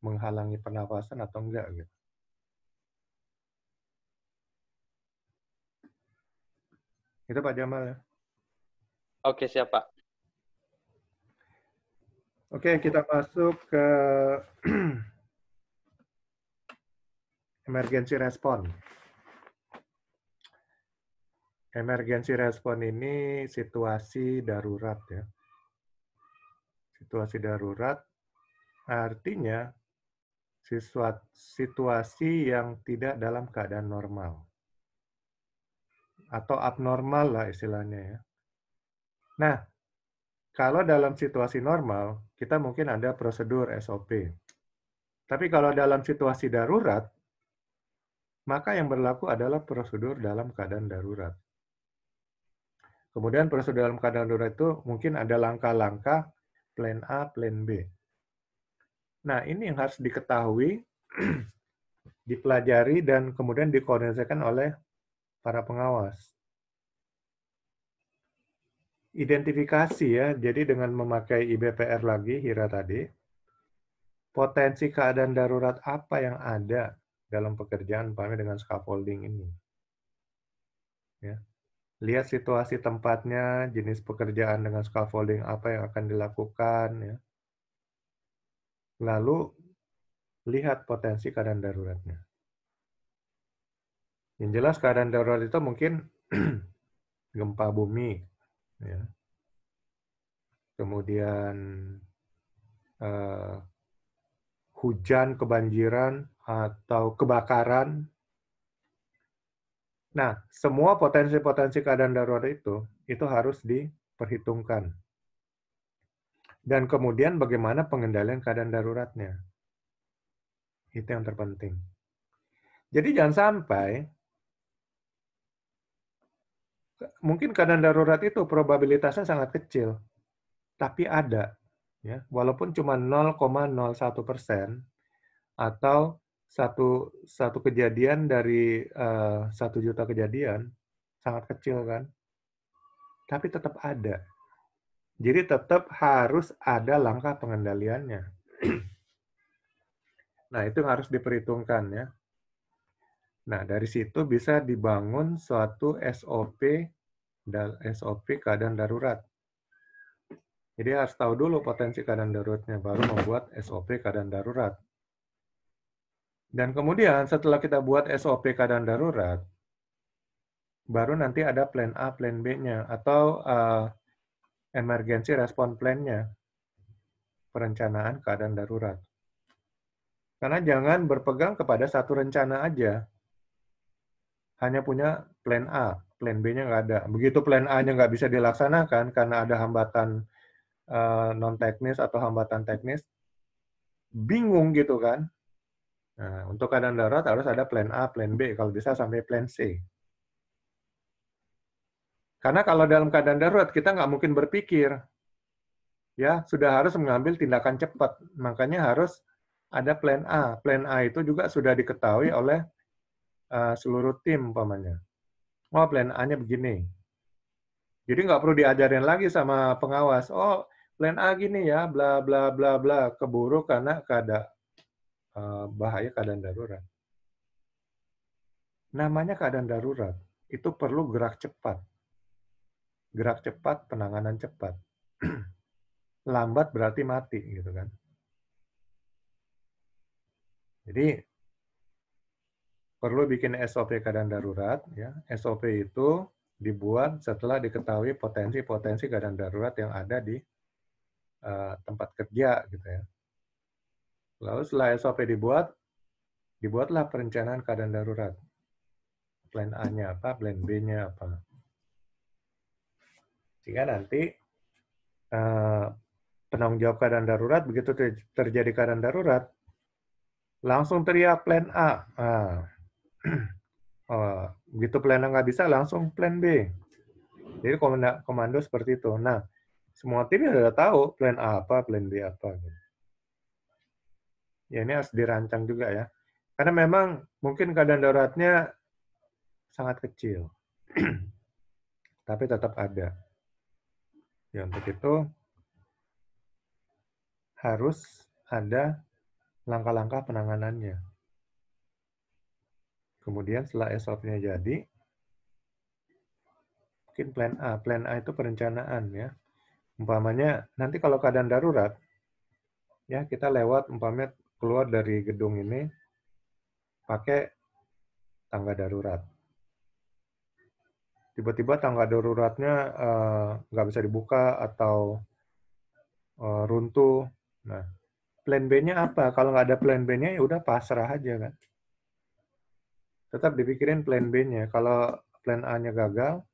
menghalangi pernafasan atau enggak gitu. Itu Pak Jamal ya. Oke, siap Pak. Oke, kita masuk ke emergency respon. Emergency respon ini situasi darurat ya. Situasi darurat artinya situasi yang tidak dalam keadaan normal. Atau abnormal lah istilahnya ya. Nah, kalau dalam situasi normal, kita mungkin ada prosedur SOP. Tapi kalau dalam situasi darurat, maka yang berlaku adalah prosedur dalam keadaan darurat. Kemudian prosedur dalam keadaan darurat itu mungkin ada langkah-langkah plan A, plan B. Nah, ini yang harus diketahui, dipelajari, dan kemudian dikoordinasikan oleh para pengawas. Identifikasi ya, jadi dengan memakai IBPR lagi, HIRA tadi, potensi keadaan darurat apa yang ada dalam pekerjaan dengan scaffolding ini. Ya. Lihat situasi tempatnya, jenis pekerjaan dengan scaffolding apa yang akan dilakukan. Ya. Lalu, lihat potensi keadaan daruratnya. Yang jelas keadaan darurat itu mungkin gempa bumi, ya. Kemudian hujan, kebanjiran, atau kebakaran. Nah, semua potensi-potensi keadaan darurat itu harus diperhitungkan. Dan kemudian bagaimana pengendalian keadaan daruratnya. Itu yang terpenting. Jadi jangan sampai, mungkin keadaan darurat itu probabilitasnya sangat kecil, tapi ada. Ya, walaupun cuma 0,01% atau satu kejadian dari 1 juta kejadian, sangat kecil kan? Tapi tetap ada. Jadi tetap harus ada langkah pengendaliannya. Nah, itu yang harus diperhitungkan ya. Nah, dari situ bisa dibangun suatu SOP keadaan darurat. Jadi harus tahu dulu potensi keadaan daruratnya, baru membuat SOP keadaan darurat. Dan kemudian setelah kita buat SOP keadaan darurat, baru nanti ada plan A, plan B-nya, atau emergency response plan-nya, perencanaan keadaan darurat. Karena jangan berpegang kepada satu rencana aja. Hanya punya plan A, plan B-nya nggak ada. Begitu plan A-nya nggak bisa dilaksanakan karena ada hambatan non-teknis atau hambatan teknis, bingung gitu kan. Nah, untuk keadaan darurat harus ada plan A, plan B, kalau bisa sampai plan C. Karena kalau dalam keadaan darurat kita nggak mungkin berpikir, ya sudah harus mengambil tindakan cepat. Makanya harus ada plan A. Plan A itu juga sudah diketahui oleh seluruh tim umpamanya. Oh, plan A-nya begini. Jadi nggak perlu diajarin lagi sama pengawas. Oh, plan A gini ya, bla bla bla bla, keburu karena bahaya keadaan darurat. Namanya keadaan darurat, itu perlu gerak cepat. Gerak cepat, penanganan cepat. Lambat berarti mati, gitu kan. Jadi perlu bikin SOP keadaan darurat, ya. SOP itu dibuat setelah diketahui potensi-potensi keadaan darurat yang ada di tempat kerja, gitu ya. Lalu setelah SOP dibuatlah perencanaan keadaan darurat. Plan A-nya apa, plan B-nya apa. Sehingga nanti penanggung jawab keadaan darurat, begitu terjadi keadaan darurat, langsung teriak plan A. Begitu plan A nggak bisa, langsung plan B. Jadi komando seperti itu. Nah, semua tim sudah tahu plan A apa, plan B apa. Ya, ini harus dirancang juga ya. Karena memang mungkin keadaan daruratnya sangat kecil. Tapi tetap ada. Ya, untuk itu harus ada langkah-langkah penanganannya. Kemudian setelah SOP-nya jadi, mungkin plan A. Plan A itu perencanaan ya. Umpamanya nanti kalau keadaan darurat, ya kita lewat umpamanya keluar dari gedung ini pakai tangga darurat. Tiba-tiba tangga daruratnya nggak bisa dibuka atau runtuh. Nah, plan B-nya apa? Kalau nggak ada plan B-nya ya udah pasrah aja kan. Tetap dipikirin plan B-nya. Kalau plan A-nya gagal,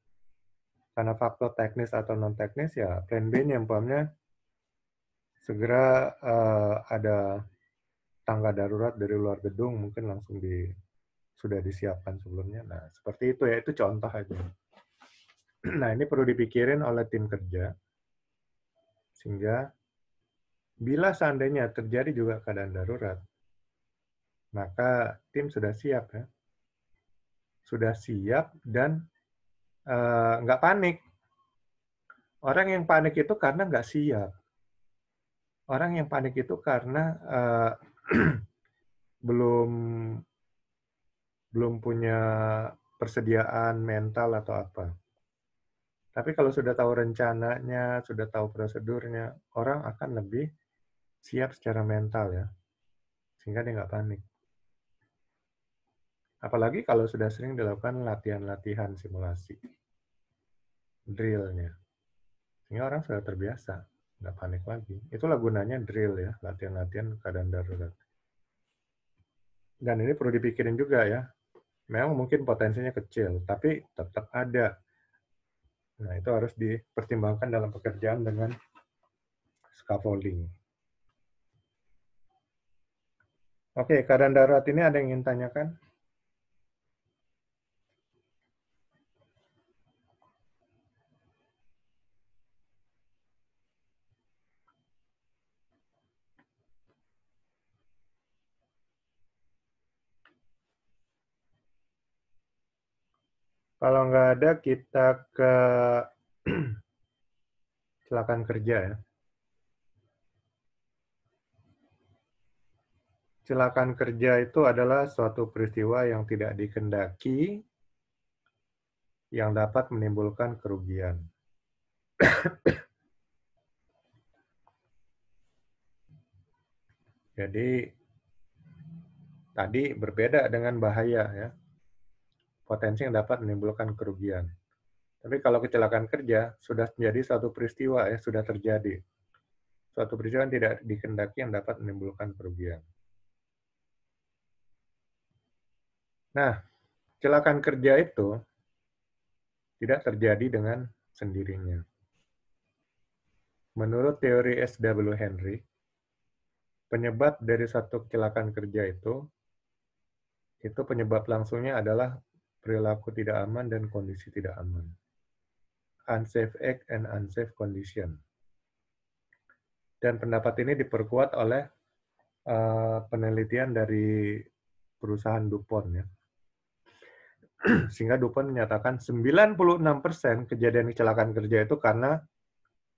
karena faktor teknis atau non-teknis, ya plan B-nya umpamanya segera ada tangga darurat dari luar gedung, mungkin langsung sudah disiapkan sebelumnya. Nah, seperti itu ya, itu contoh aja. Nah, ini perlu dipikirin oleh tim kerja, sehingga bila seandainya terjadi juga keadaan darurat, maka tim sudah siap ya. Sudah siap dan nggak panik. Orang yang panik itu karena nggak siap. Orang yang panik itu karena belum punya persediaan mental atau apa. Tapi kalau sudah tahu rencananya, sudah tahu prosedurnya, orang akan lebih siap secara mental ya. Sehingga dia nggak panik. Apalagi kalau sudah sering dilakukan latihan-latihan simulasi. Drill-nya. Sehingga orang sudah terbiasa. Nggak panik lagi. Itulah gunanya drill ya, latihan-latihan keadaan darurat. Dan ini perlu dipikirin juga ya. Memang mungkin potensinya kecil, tapi tetap ada. Nah, itu harus dipertimbangkan dalam pekerjaan dengan scaffolding. Oke, keadaan darurat ini ada yang ingin tanyakan? Kalau nggak ada, kita ke kecelakaan kerja ya. Kecelakaan kerja itu adalah suatu peristiwa yang tidak dikehendaki yang dapat menimbulkan kerugian. Jadi tadi berbeda dengan bahaya ya. Potensi yang dapat menimbulkan kerugian. Tapi kalau kecelakaan kerja sudah menjadi suatu peristiwa ya, sudah terjadi. Suatu peristiwa yang tidak dikehendaki yang dapat menimbulkan kerugian. Nah, kecelakaan kerja itu tidak terjadi dengan sendirinya. Menurut teori S.W. Henry, penyebab dari satu kecelakaan kerja itu penyebab langsungnya adalah perilaku tidak aman dan kondisi tidak aman. Unsafe act and unsafe condition. Dan pendapat ini diperkuat oleh penelitian dari perusahaan DuPont ya. Sehingga DuPont menyatakan 96% kejadian kecelakaan kerja itu karena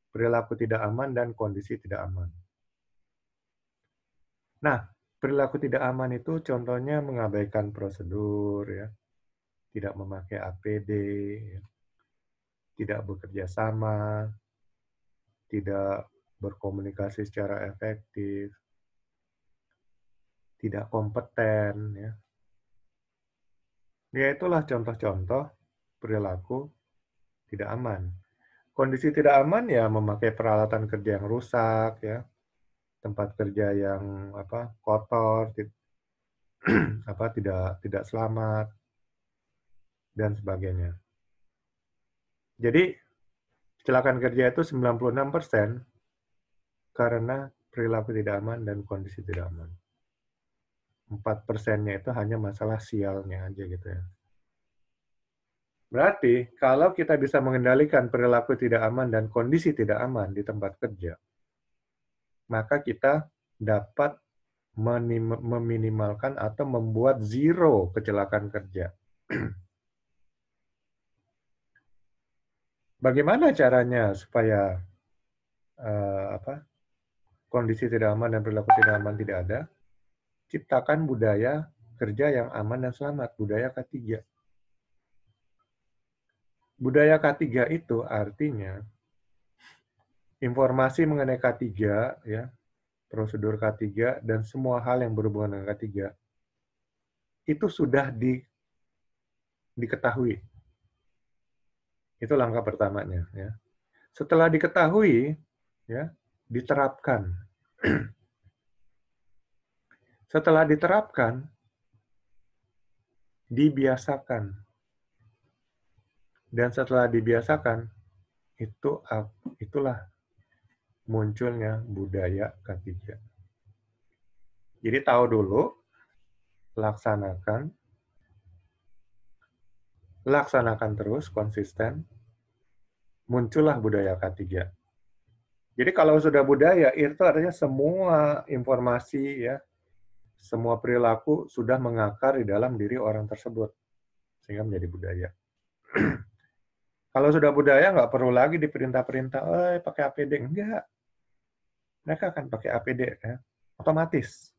perilaku tidak aman dan kondisi tidak aman. Nah, perilaku tidak aman itu contohnya mengabaikan prosedur, ya, tidak memakai APD, ya, tidak bekerja sama, tidak berkomunikasi secara efektif, tidak kompeten, ya. Ya, itulah contoh-contoh perilaku tidak aman. Kondisi tidak aman ya memakai peralatan kerja yang rusak, ya, tempat kerja yang kotor, tidak selamat, dan sebagainya. Jadi kecelakaan kerja itu 96% karena perilaku tidak aman dan kondisi tidak aman. 4%-nya itu hanya masalah sialnya aja gitu ya. Berarti kalau kita bisa mengendalikan perilaku tidak aman dan kondisi tidak aman di tempat kerja, maka kita dapat meminimalkan atau membuat zero kecelakaan kerja. Bagaimana caranya supaya kondisi tidak aman dan perilaku tidak aman tidak ada? Ciptakan budaya kerja yang aman dan selamat, budaya K3. Budaya K3 itu artinya informasi mengenai K3, ya, prosedur K3 dan semua hal yang berhubungan dengan K3 itu sudah diketahui. Itu langkah pertamanya, ya. Setelah diketahui, ya, diterapkan. Setelah diterapkan, dibiasakan. Dan setelah dibiasakan, itulah munculnya budaya K3. Jadi tahu dulu, laksanakan terus, konsisten, muncullah budaya K3. Jadi kalau sudah budaya, itu artinya semua informasi, ya, semua perilaku sudah mengakar di dalam diri orang tersebut, sehingga menjadi budaya. Kalau sudah budaya, nggak perlu lagi diperintah-perintah, pakai APD. Enggak. Mereka akan pakai APD, ya, otomatis.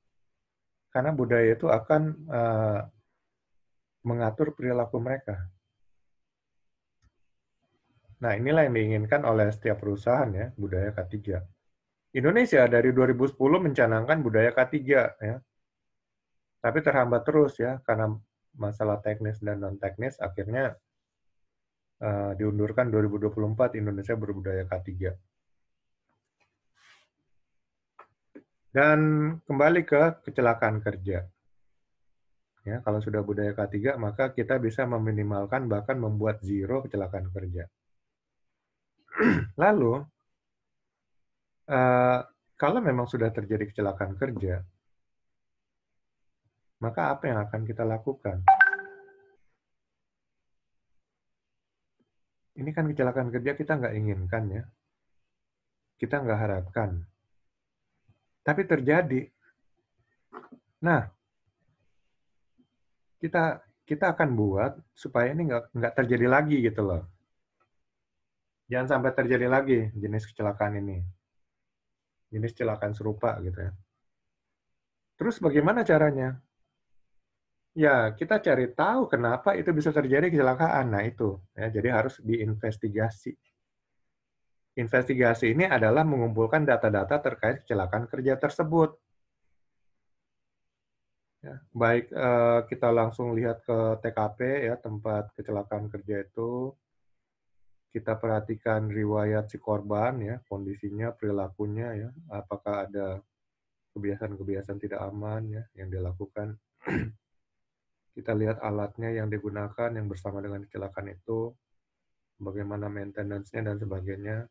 Karena budaya itu akan mengatur perilaku mereka. Nah, inilah yang diinginkan oleh setiap perusahaan, ya, budaya K3. Indonesia dari 2010 mencanangkan budaya K3, ya. Tapi terhambat terus, ya, karena masalah teknis dan non-teknis, akhirnya diundurkan 2024 Indonesia berbudaya K3. Dan kembali ke kecelakaan kerja. Ya, kalau sudah budaya K3, maka kita bisa meminimalkan bahkan membuat zero kecelakaan kerja. Lalu, Kalau memang sudah terjadi kecelakaan kerja, maka apa yang akan kita lakukan? Ini kan kecelakaan kerja kita nggak inginkan ya. Kita nggak harapkan. Tapi terjadi. Nah, kita akan buat supaya ini nggak terjadi lagi gitu loh. Jangan sampai terjadi lagi jenis kecelakaan ini. Jenis kecelakaan serupa gitu ya. Terus bagaimana caranya? Ya, kita cari tahu kenapa itu bisa terjadi kecelakaan. Nah, itu. Ya, jadi harus diinvestigasi. Investigasi ini adalah mengumpulkan data-data terkait kecelakaan kerja tersebut. Ya, baik kita langsung lihat ke TKP, ya, tempat kecelakaan kerja itu. Kita perhatikan riwayat si korban, ya, kondisinya, perilakunya, ya, apakah ada kebiasaan-kebiasaan tidak aman ya yang dilakukan. Kita lihat alatnya yang digunakan yang bersama dengan kecelakaan itu, bagaimana maintenance-nya dan sebagainya.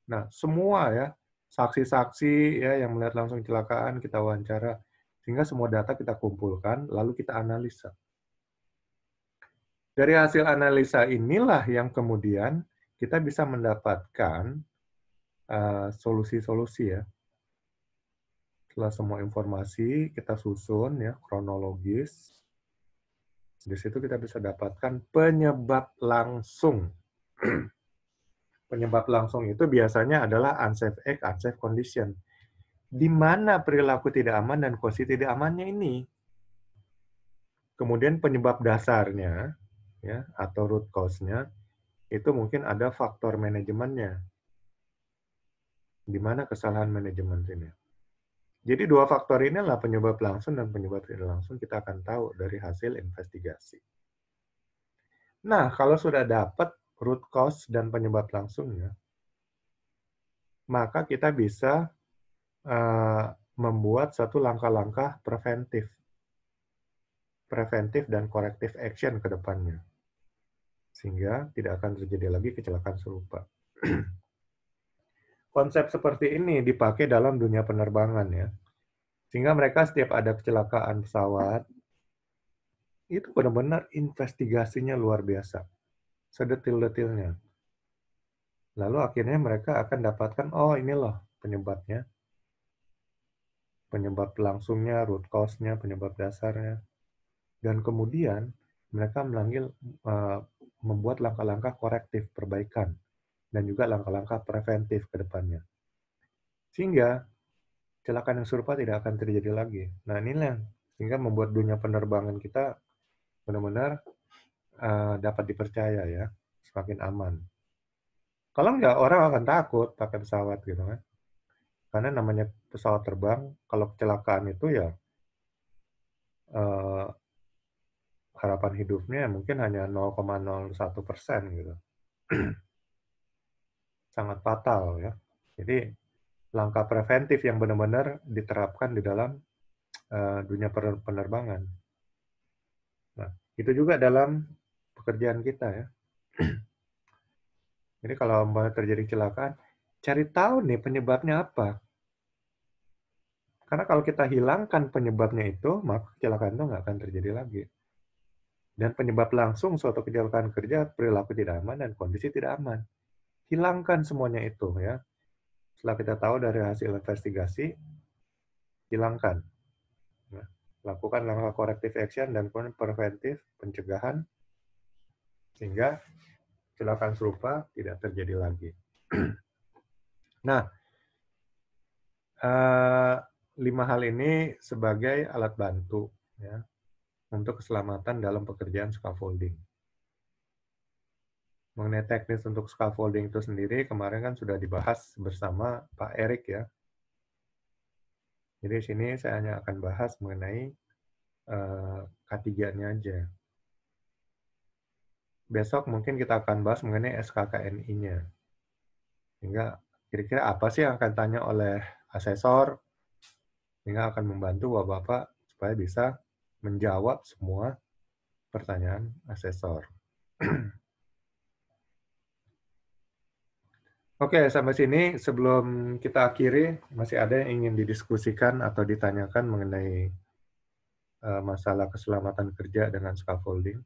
Nah, semua ya, saksi-saksi ya yang melihat langsung kecelakaan kita wawancara, sehingga semua data kita kumpulkan, lalu kita analisa. Dari hasil analisa inilah yang kemudian kita bisa mendapatkan solusi-solusi ya. Setelah semua informasi kita susun ya kronologis, di situ kita bisa dapatkan penyebab langsung. Penyebab langsung itu biasanya adalah unsafe act, unsafe condition. Di mana perilaku tidak aman dan kondisi tidak amannya ini. Kemudian penyebab dasarnya, ya, atau root cause-nya, itu mungkin ada faktor manajemennya. Di mana kesalahan manajemen ini. Jadi dua faktor ini adalah penyebab langsung dan penyebab tidak langsung kita akan tahu dari hasil investigasi. Nah, kalau sudah dapat root cause dan penyebab langsungnya, maka kita bisa membuat satu langkah-langkah preventif dan corrective action ke depannya. Sehingga tidak akan terjadi lagi kecelakaan serupa. Konsep seperti ini dipakai dalam dunia penerbangan ya. Sehingga mereka setiap ada kecelakaan pesawat, itu benar-benar investigasinya luar biasa. Sedetil-detilnya. Lalu akhirnya mereka akan dapatkan, oh ini loh penyebabnya. Penyebab langsungnya, root cause-nya, penyebab dasarnya. Dan kemudian mereka membuat langkah-langkah korektif, perbaikan. Dan juga langkah-langkah preventif ke depannya. Sehingga kecelakaan yang serupa tidak akan terjadi lagi. Nah inilah sehingga membuat dunia penerbangan kita benar-benar dapat dipercaya ya, semakin aman. Kalau enggak, orang akan takut pakai pesawat gitu kan. Karena namanya pesawat terbang, kalau kecelakaan itu ya harapan hidupnya mungkin hanya 0,01% gitu. Sangat fatal ya. Jadi langkah preventif yang benar-benar diterapkan di dalam dunia penerbangan. Nah, itu juga dalam pekerjaan kita ya. Jadi kalau mau terjadi kecelakaan, cari tahu nih penyebabnya apa. Karena kalau kita hilangkan penyebabnya itu, maka kecelakaan itu nggak akan terjadi lagi. Dan penyebab langsung suatu kecelakaan kerja, perilaku tidak aman dan kondisi tidak aman. Hilangkan semuanya itu ya. Setelah kita tahu dari hasil investigasi, hilangkan. Nah, lakukan langkah corrective action dan preventif, pencegahan, sehingga kecelakaan serupa tidak terjadi lagi. Nah, 5 hal ini sebagai alat bantu ya, untuk keselamatan dalam pekerjaan scaffolding. Mengenai teknis untuk scaffolding itu sendiri, kemarin kan sudah dibahas bersama Pak Erik ya. Jadi di sini saya hanya akan bahas mengenai K3-nya aja. Besok mungkin kita akan bahas mengenai SKKNI-nya. Sehingga kira-kira apa sih yang akan tanya oleh asesor, sehingga akan membantu Bapak-Bapak supaya bisa menjawab semua pertanyaan asesor. Oke, sampai sini sebelum kita akhiri, masih ada yang ingin didiskusikan atau ditanyakan mengenai masalah keselamatan kerja dengan scaffolding?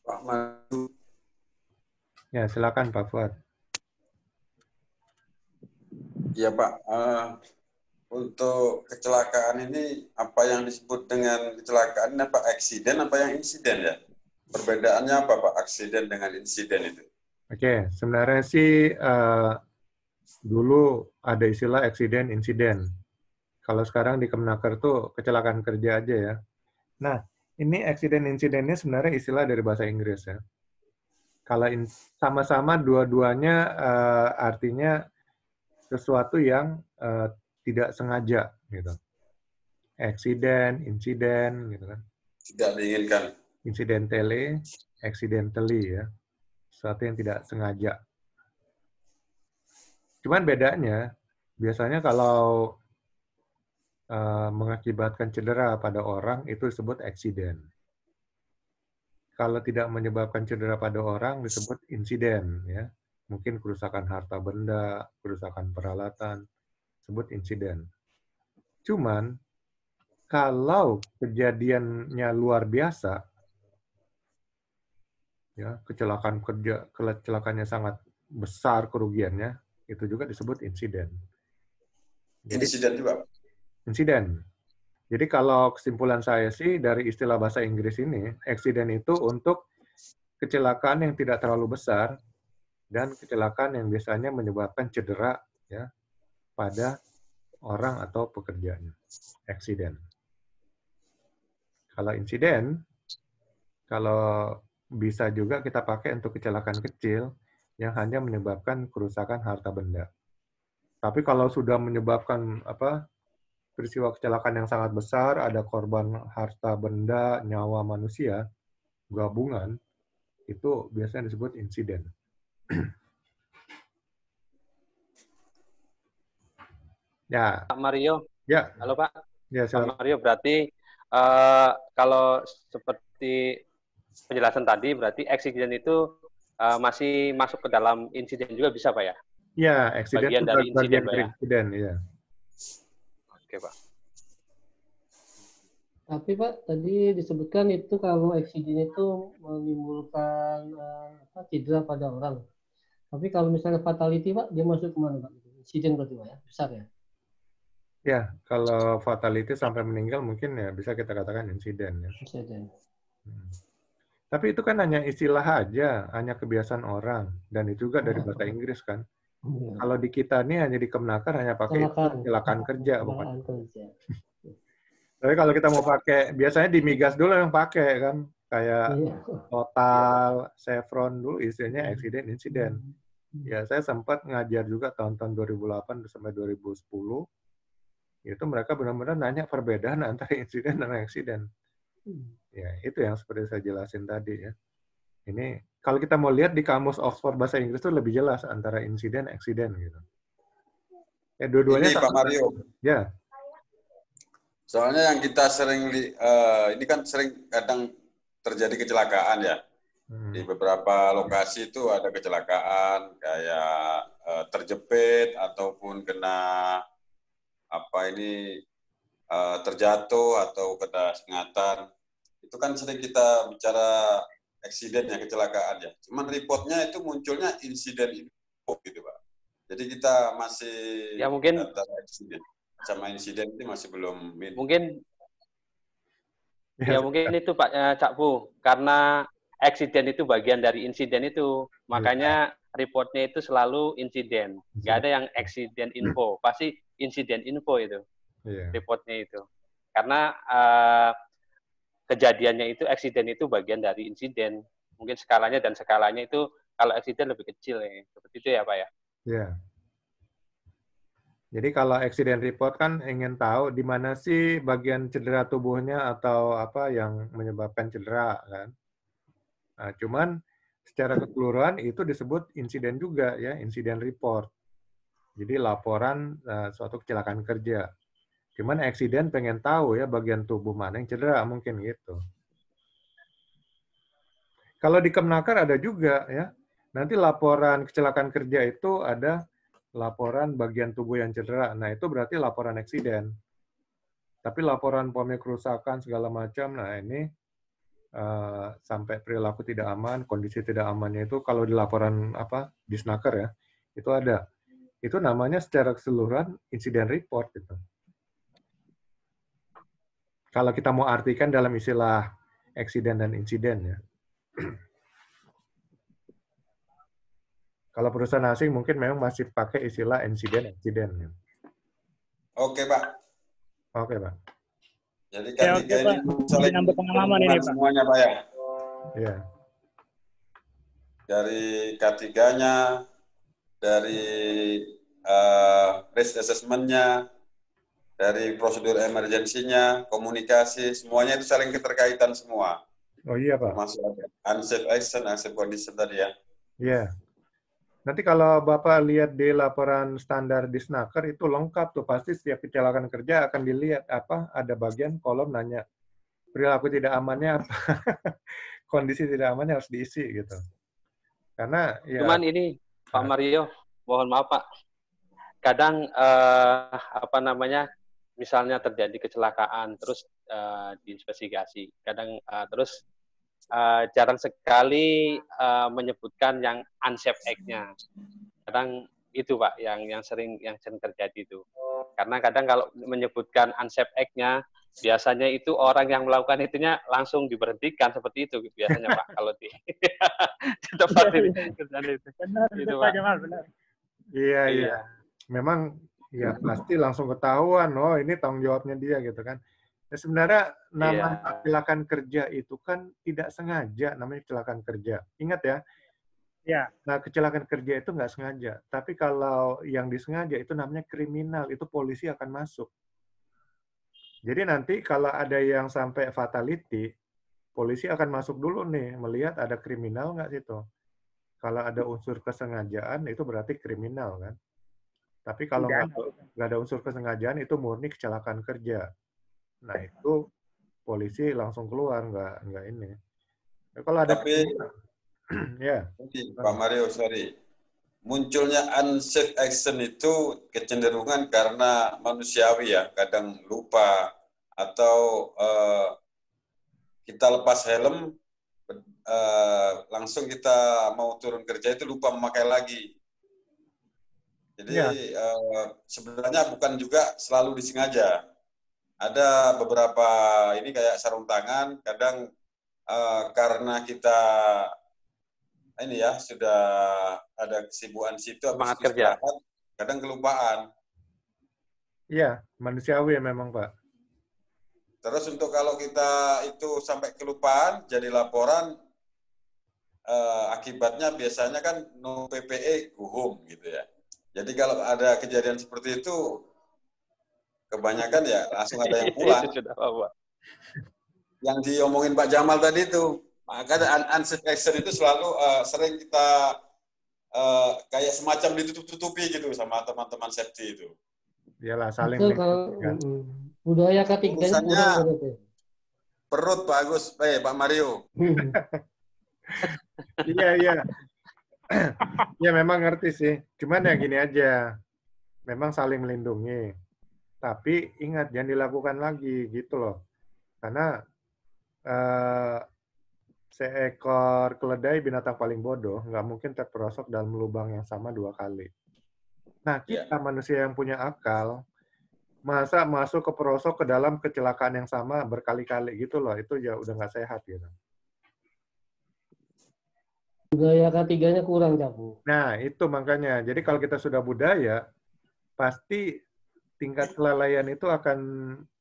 Pak Mario. Ya, silakan Pak Fuad. Ya Pak, untuk kecelakaan ini apa yang disebut dengan kecelakaan ini, apa eksiden apa yang insiden ya? Perbedaannya apa Pak, aksiden dengan insiden itu? Oke, sebenarnya sih dulu ada istilah eksiden insiden. Kalau sekarang di Kemenaker tuh kecelakaan kerja aja ya. Nah, ini eksiden insidennya sebenarnya istilah dari bahasa Inggris ya. Kalau sama-sama dua-duanya artinya sesuatu yang tidak sengaja gitu. Eksiden, insiden gitu kan. Tidak diinginkan. Accidentally ya. Sesuatu yang tidak sengaja. Cuman bedanya biasanya kalau mengakibatkan cedera pada orang itu disebut eksiden. Kalau tidak menyebabkan cedera pada orang disebut insiden ya. Mungkin kerusakan harta benda, kerusakan peralatan, disebut insiden. Cuman kalau kejadiannya luar biasa ya, kecelakaannya sangat besar kerugiannya, itu juga disebut insiden. Jadi Insiden juga. insiden. Jadi kalau kesimpulan saya sih dari istilah bahasa Inggris ini, accident itu untuk kecelakaan yang tidak terlalu besar dan kecelakaan yang biasanya menyebabkan cedera ya pada orang atau pekerjanya. Accident. Kalau insiden, kalau bisa juga kita pakai untuk kecelakaan kecil yang hanya menyebabkan kerusakan harta benda. Tapi kalau sudah menyebabkan peristiwa kecelakaan yang sangat besar, ada korban harta benda, nyawa manusia, gabungan, itu biasanya disebut insiden. Ya. Pak Mario. Ya. Halo Pak. Ya, Pak Mario, berarti kalau seperti penjelasan tadi, berarti eksiden itu masih masuk ke dalam insiden juga bisa Pak ya? Ya, eksiden bagian dari insiden Pak ya? Insiden, ya. Oke Pak. Tapi Pak, tadi disebutkan itu kalau eksiden itu menimbulkan cedera pada orang. Tapi kalau misalnya fatality Pak, dia masuk kemana Pak? Insiden berarti Pak ya? Besar ya? Ya, kalau fatality sampai meninggal mungkin ya bisa kita katakan insiden ya. Insiden. Tapi itu kan hanya istilah aja, hanya kebiasaan orang. Dan itu juga dari bahasa Inggris kan. Kalau di kita nih hanya di Kemenaker hanya pakai kecelakaan kerja. Tapi kalau kita mau pakai, biasanya di Migas dulu yang pakai kan. Kayak Total, Chevron dulu istilahnya accident, insiden. Ya, saya sempat ngajar juga tahun-tahun 2008 sampai 2010. Itu mereka benar-benar nanya perbedaan antara insiden dan accident. Ya, itu yang seperti saya jelasin tadi ya. Ini kalau kita mau lihat di kamus Oxford bahasa Inggris itu lebih jelas antara insiden, accident gitu. Dua-duanya ini Pak Mario. Ya. Soalnya yang kita sering ini kan sering kadang terjadi kecelakaan ya. Di beberapa lokasi itu ada kecelakaan kayak terjepit ataupun kena terjatuh atau kena sengatan. Itu kan sering kita bicara eksiden ya, kecelakaan ya. Cuman reportnya itu munculnya insiden info gitu Pak. Jadi kita masih ya mungkin antara eksiden sama insiden itu masih belum mungkin mungkin itu Pak Cak Bu, karena eksiden itu bagian dari insiden itu, makanya reportnya itu selalu insiden, nggak ada yang eksiden info, pasti insiden info itu reportnya itu, karena kejadiannya itu eksiden itu bagian dari insiden, mungkin skalanya itu kalau eksiden lebih kecil ya, seperti itu ya Pak ya. Iya. Jadi kalau accident report kan ingin tahu di mana sih bagian cedera tubuhnya atau apa yang menyebabkan cedera kan. Nah, cuman secara keseluruhan itu disebut insiden juga ya, insiden report. Jadi laporan suatu kecelakaan kerja. Cuman accident pengen tahu ya bagian tubuh mana yang cedera mungkin gitu. Kalau di Kemnaker ada juga ya. Nanti laporan kecelakaan kerja itu ada laporan bagian tubuh yang cedera. Nah, itu berarti laporan eksiden. Tapi laporan umpamanya kerusakan segala macam, nah ini sampai perilaku tidak aman, kondisi tidak amannya itu kalau di laporan Disnaker ya, itu ada. Itu namanya secara keseluruhan insiden report gitu. Kalau kita mau artikan dalam istilah eksiden dan insiden ya. Kalau perusahaan asing mungkin memang masih pakai istilah insiden. Ya. Oke, Pak. Oke, Pak. Jadi kan Oke, Pak. saling Nambah pengalaman ini, Pak. semuanya, Pak ya. Iya. Dari K3-nya, dari risk assessment-nya, dari prosedur emergensinya, komunikasi, semuanya itu saling keterkaitan semua. Oh iya, Pak. Termasuk unsafe action, unsafe condition tadi ya. Iya. Nanti kalau Bapak lihat di laporan standar Disnaker itu lengkap tuh, pasti setiap kecelakaan kerja akan dilihat ada bagian kolom nanya perilaku tidak amannya apa, kondisi tidak amannya harus diisi gitu. Karena ya. Cuman ini Pak Mario, mohon maaf Pak, kadang misalnya terjadi kecelakaan terus diinvestigasi, kadang terus jarang sekali menyebutkan yang unsafe act-nya. Kadang itu Pak yang sering terjadi itu. Karena kadang kalau menyebutkan unsafe act-nya, biasanya itu orang yang melakukan itunya langsung diberhentikan seperti itu biasanya Pak kalau di tempat ini. Benar, itu Pak Jamal, benar. Iya. Memang ya pasti langsung ketahuan, oh ini tanggung jawabnya dia gitu kan. Nah, sebenarnya nama kecelakaan kerja itu kan tidak sengaja namanya kecelakaan kerja. Ingat ya. Ya. Nah, kecelakaan kerja itu nggak sengaja. Tapi kalau yang disengaja itu namanya kriminal, itu polisi akan masuk. Jadi nanti kalau ada yang sampai fatality, polisi akan masuk dulu nih, melihat ada kriminal nggak situ. Kalau ada unsur kesengajaan, itu berarti kriminal kan. Tapi kalau nggak ada unsur kesengajaan, itu murni kecelakaan kerja. Nah, itu polisi langsung keluar, nggak ini. Nah, kalau ada ya. Pak Mario, sorry. Munculnya unsafe action itu kecenderungan karena manusiawi ya, kadang lupa atau kita lepas helm langsung kita mau turun kerja itu lupa memakai lagi. Jadi sebenarnya bukan juga selalu disengaja. Ada beberapa ini kayak sarung tangan, kadang karena kita ini ya sudah ada kesibukan situ, semangat kerja, kadang kelupaan. Iya, manusiawi ya memang Pak. Terus untuk kalau kita itu sampai kelupaan, jadi laporan, akibatnya biasanya kan no PPE go home gitu ya. Jadi kalau ada kejadian seperti itu, kebanyakan ya langsung ada yang pulang. Yang diomongin Pak Jamal tadi itu, makanya unsafe action itu selalu sering kita kayak semacam ditutup-tutupi gitu sama teman-teman safety itu. Iyalah, saling budaya ketiganya perut Pak Agus, Pak Mario. Iya. Ya memang ngerti sih. Cuman ya gini aja. Memang saling melindungi. Tapi ingat jangan dilakukan lagi gitu loh. Karena seekor keledai binatang paling bodoh nggak mungkin terperosok dalam lubang yang sama 2 kali. Nah, kita manusia yang punya akal, masa masuk keperosok ke dalam kecelakaan yang sama berkali-kali gitu loh, itu ya udah nggak sehat gitu. Budaya ketiganya kurang, Jabu. Nah, itu makanya. Jadi kalau kita sudah budaya, pasti tingkat kelalaian itu akan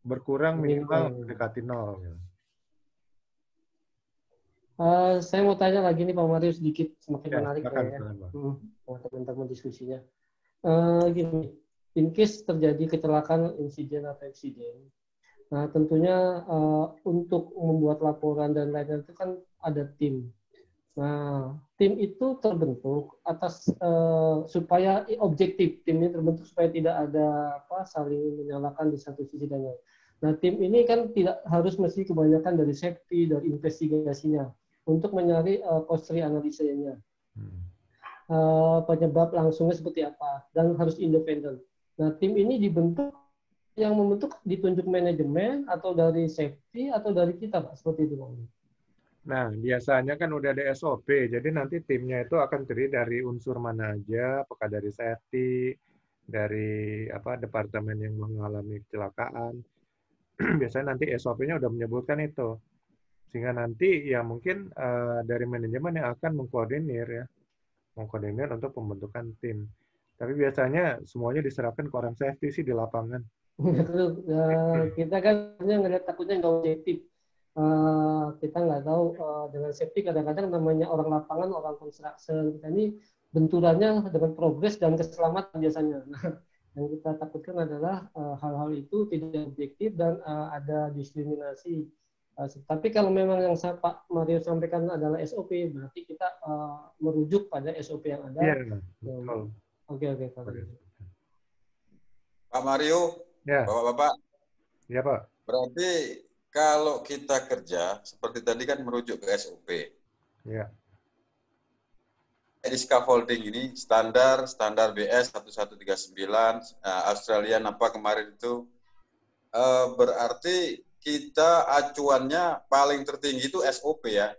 berkurang minimal mendekati 0. Gitu. Saya mau tanya lagi nih Pak Mario sedikit, semakin menarik ya. Teman-teman diskusinya. Gini, in case terjadi kecelakaan, insiden atau eksiden, nah tentunya untuk membuat laporan dan lain-lain itu kan ada tim. Nah, tim itu terbentuk atas supaya objektif, tim ini terbentuk supaya tidak ada saling menyalahkan di satu sisi dan lain. Nah, tim ini kan tidak harus mesti kebanyakan dari safety, dari investigasinya. untuk mencari cause analisisnya. Penyebab langsungnya seperti apa, dan harus independen. Nah, tim ini dibentuk, yang membentuk ditunjuk manajemen atau dari safety atau dari kita, Pak, seperti itu, Pak. Nah, biasanya kan udah ada SOP, jadi nanti timnya itu akan terdiri dari unsur mana aja, apakah dari safety, dari departemen yang mengalami kecelakaan. Biasanya nanti SOP-nya udah menyebutkan itu. Sehingga nanti ya mungkin dari manajemen yang akan mengkoordinir ya. Mengkoordinir untuk pembentukan tim. Tapi biasanya semuanya diserahkan ke orang safety sih di lapangan. Kita kan ngeliat takutnya nggak objektif. Kita nggak tahu dengan safety kadang-kadang namanya orang lapangan, orang construction. Kita ini benturannya dengan progres dan keselamatan biasanya. Nah, yang kita takutkan adalah hal-hal itu tidak objektif dan ada diskriminasi. Tapi kalau memang yang Pak Mario sampaikan adalah SOP, berarti kita merujuk pada SOP yang ada. Iya, betul. Oke. Pak Mario, ya. Bapak-bapak, ya Pak. Berarti kalau kita kerja, seperti tadi kan merujuk ke SOP. Ya. Di scaffolding ini standar BS 1139, Australian apa kemarin itu, berarti kita acuannya paling tertinggi itu SOP ya.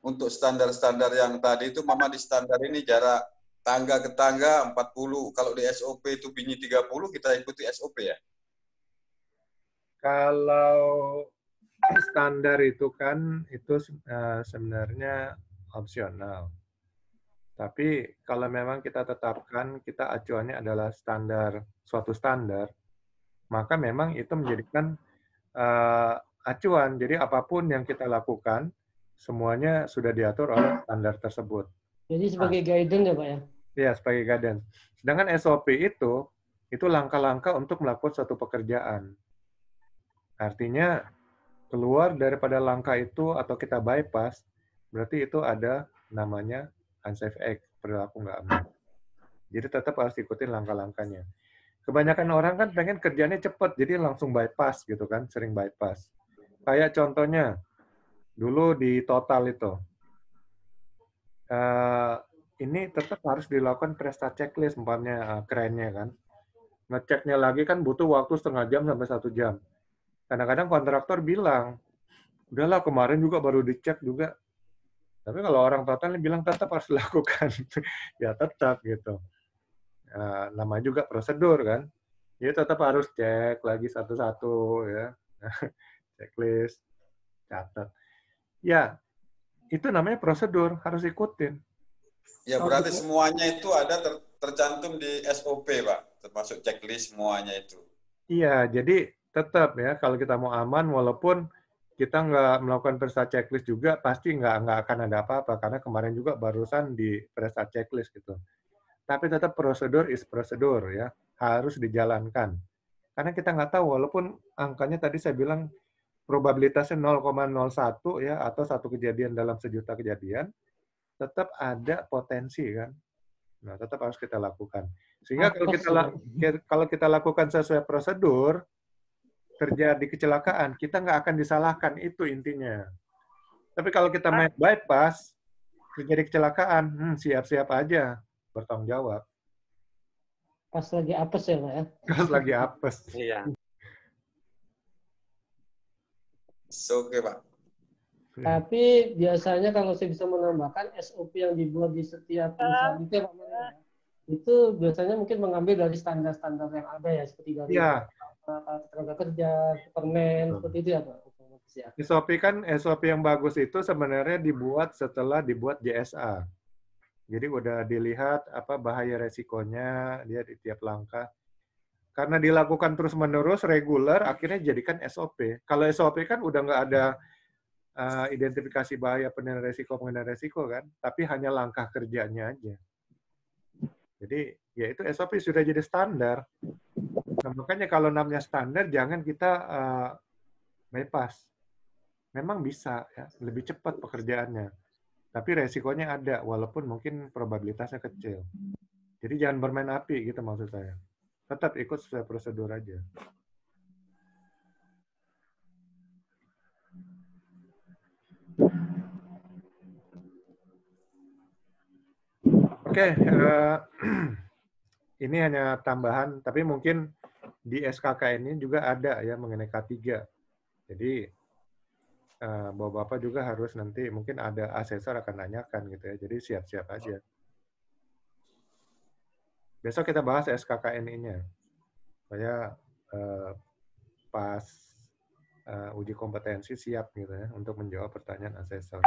Untuk standar-standar yang tadi itu Mama di standar ini jarak tangga ke tangga 40. Kalau di SOP itu bunyi 30, kita ikuti SOP ya? Kalau standar itu kan itu sebenarnya opsional. Tapi kalau memang kita tetapkan kita acuannya adalah suatu standar, maka memang itu menjadikan acuan. Jadi apapun yang kita lakukan, semuanya sudah diatur oleh standar tersebut. Jadi sebagai guidance ya Pak ya? Iya, sebagai guidance. Sedangkan SOP itu langkah-langkah untuk melakukan suatu pekerjaan. Artinya, keluar daripada langkah itu atau kita bypass, berarti itu ada namanya unsafe act, perilaku nggak aman. Jadi tetap harus ikutin langkah-langkahnya. Kebanyakan orang kan pengen kerjanya cepat, jadi langsung bypass gitu kan, sering bypass. Kayak contohnya, dulu di Total itu, ini tetap harus dilakukan presta checklist, umpamanya kerennya kan. Ngeceknya lagi kan butuh waktu setengah jam sampai 1 jam. Kadang-kadang kontraktor bilang, udahlah kemarin juga baru dicek juga. Tapi kalau orang Total bilang tetap harus dilakukan. Ya tetap gitu. Namanya juga prosedur kan. Jadi tetap harus cek lagi satu-satu ya. Checklist, catat. Ya, itu namanya prosedur, harus ikutin. Ya berarti semuanya itu ada tercantum di SOP Pak, termasuk checklist semuanya itu. Iya, jadi tetap ya kalau kita mau aman, walaupun kita nggak melakukan periksa checklist juga, pasti nggak akan ada apa-apa, karena kemarin juga barusan di periksa checklist gitu. Tapi tetap prosedur is prosedur ya, harus dijalankan. Karena kita nggak tahu, walaupun angkanya tadi saya bilang probabilitasnya 0,01 ya, atau satu kejadian dalam sejuta kejadian, tetap ada potensi kan. Nah, tetap harus kita lakukan. Sehingga kalau kita lakukan sesuai prosedur, terjadi kecelakaan, kita nggak akan disalahkan, itu intinya. Tapi kalau kita main bypass, terjadi kecelakaan, siap-siap aja bertanggung jawab. Pas lagi apes ya Pak ya? Pas lagi apes. Iya. Oke Pak. Tapi biasanya kalau saya bisa menambahkan SOP yang dibuat di setiap perusahaan itu, Pak Mario, itu biasanya mungkin mengambil dari standar-standar yang ada ya, seperti dari tenaga kerja, Permen, seperti itu ya Pak. SOP yang bagus itu sebenarnya dibuat setelah dibuat JSA. Jadi udah dilihat apa bahaya resikonya dia di tiap langkah. Karena dilakukan terus-menerus, reguler, akhirnya jadikan SOP. Kalau SOP kan udah nggak ada identifikasi bahaya pengendalian resiko kan, tapi hanya langkah kerjanya aja. Jadi ya itu SOP sudah jadi standar. Nah, makanya kalau namanya standar jangan kita bypass. Memang bisa ya, lebih cepat pekerjaannya. Tapi resikonya ada walaupun mungkin probabilitasnya kecil. Jadi jangan bermain api gitu maksud saya. Tetap ikut sesuai prosedur aja. Oke, ini hanya tambahan, tapi mungkin di SKK ini juga ada ya mengenai K3. Jadi Bapak-bapak juga harus nanti mungkin ada asesor akan nanyakan gitu ya. Jadi siap-siap aja. Besok kita bahas SKKNI-nya. Supaya pas uji kompetensi siap gitu ya untuk menjawab pertanyaan asesor.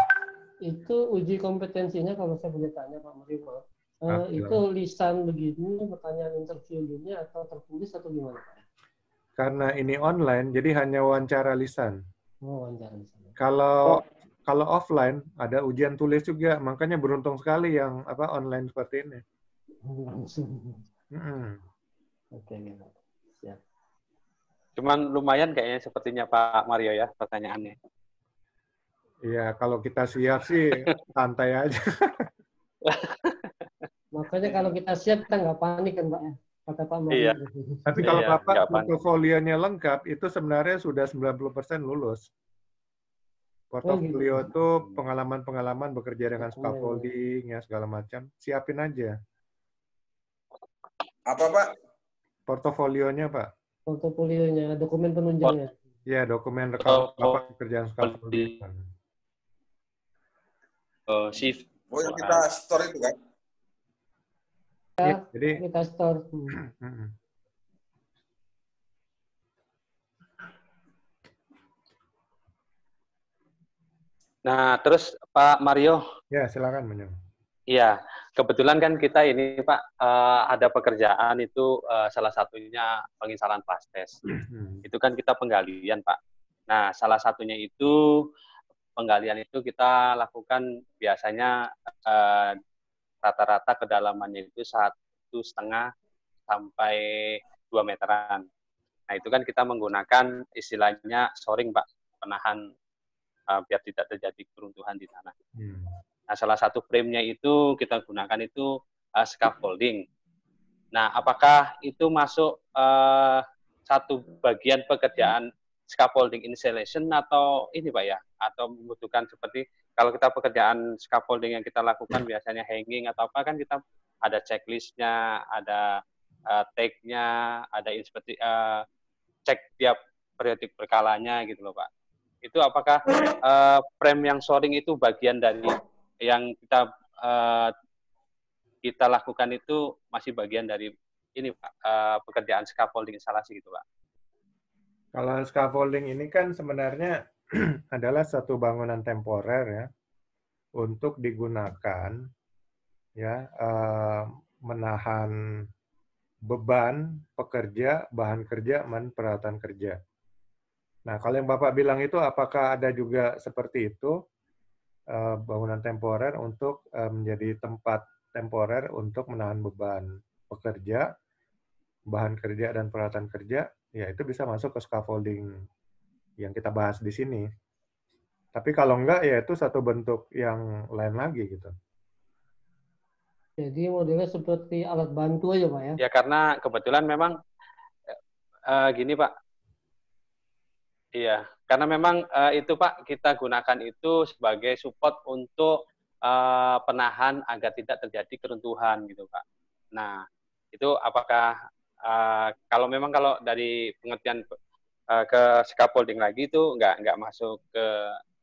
Itu uji kompetensinya kalau saya boleh tanya Pak Mario, itu lisan begini, pertanyaan interview gini atau tertulis atau gimana Pak? Karena ini online, jadi hanya wawancara lisan. Oh, wawancara lisan. Kalau offline ada ujian tulis juga, makanya beruntung sekali yang online seperti ini. Oke, siap. Cuman lumayan kayaknya sepertinya Pak Mario ya pertanyaannya. Iya, kalau kita siap sih santai aja. Makanya kalau kita siap kita nggak panik kan Pak ya, kata Pak Mario. Iya. Tapi kalau Bapak portofolionya lengkap, itu sebenarnya sudah 90% lulus. Portofolio itu pengalaman-pengalaman bekerja dengan scaffolding, ya segala macam. Siapin aja. Apa Pak? Portofolionya Pak. Portofolionya, dokumen penunjangnya. Ya, dokumen rekam Bapak pekerjaan scaffolding. Shift. Oh, yang kita store itu kan? Ya, jadi kita store. Nah, terus Pak Mario. Ya, silakan Menyo. Iya, kebetulan kan kita ini Pak ada pekerjaan itu salah satunya penginstalan plastes. Itu kan kita penggalian Pak. Nah, salah satunya itu penggalian itu kita lakukan biasanya rata-rata kedalamannya itu 1,5 sampai 2 meteran. Nah, itu kan kita menggunakan istilahnya shoring Pak, penahan biar tidak terjadi keruntuhan di tanah. Nah, salah satu frame-nya itu kita gunakan itu scaffolding. Nah, apakah itu masuk satu bagian pekerjaan scaffolding installation atau ini Pak ya? Atau membutuhkan seperti kalau kita pekerjaan scaffolding yang kita lakukan biasanya hanging atau apa kan kita ada checklist-nya, ada tag-nya, ada seperti cek tiap periodik berkalanya gitu loh Pak. Itu apakah frame yang shoring itu bagian dari yang kita lakukan itu masih bagian dari ini Pak, pekerjaan scaffolding instalasi gitu Pak? Kalau scaffolding ini kan sebenarnya adalah satu bangunan temporer ya untuk digunakan ya menahan beban pekerja, bahan kerja, dan peralatan kerja. Nah, kalau yang Bapak bilang itu apakah ada juga seperti itu bangunan temporer untuk menjadi tempat temporer untuk menahan beban pekerja, bahan kerja dan peralatan kerja, ya itu bisa masuk ke scaffolding yang kita bahas di sini. Tapi kalau enggak, ya itu satu bentuk yang lain lagi gitu. Jadi modelnya seperti alat bantu aja Pak ya? Ya karena kebetulan memang gini Pak. Iya, karena memang itu Pak kita gunakan itu sebagai support untuk penahan agar tidak terjadi keruntuhan gitu Pak. Nah itu apakah kalau memang kalau dari pengertian ke scaffolding lagi itu nggak masuk ke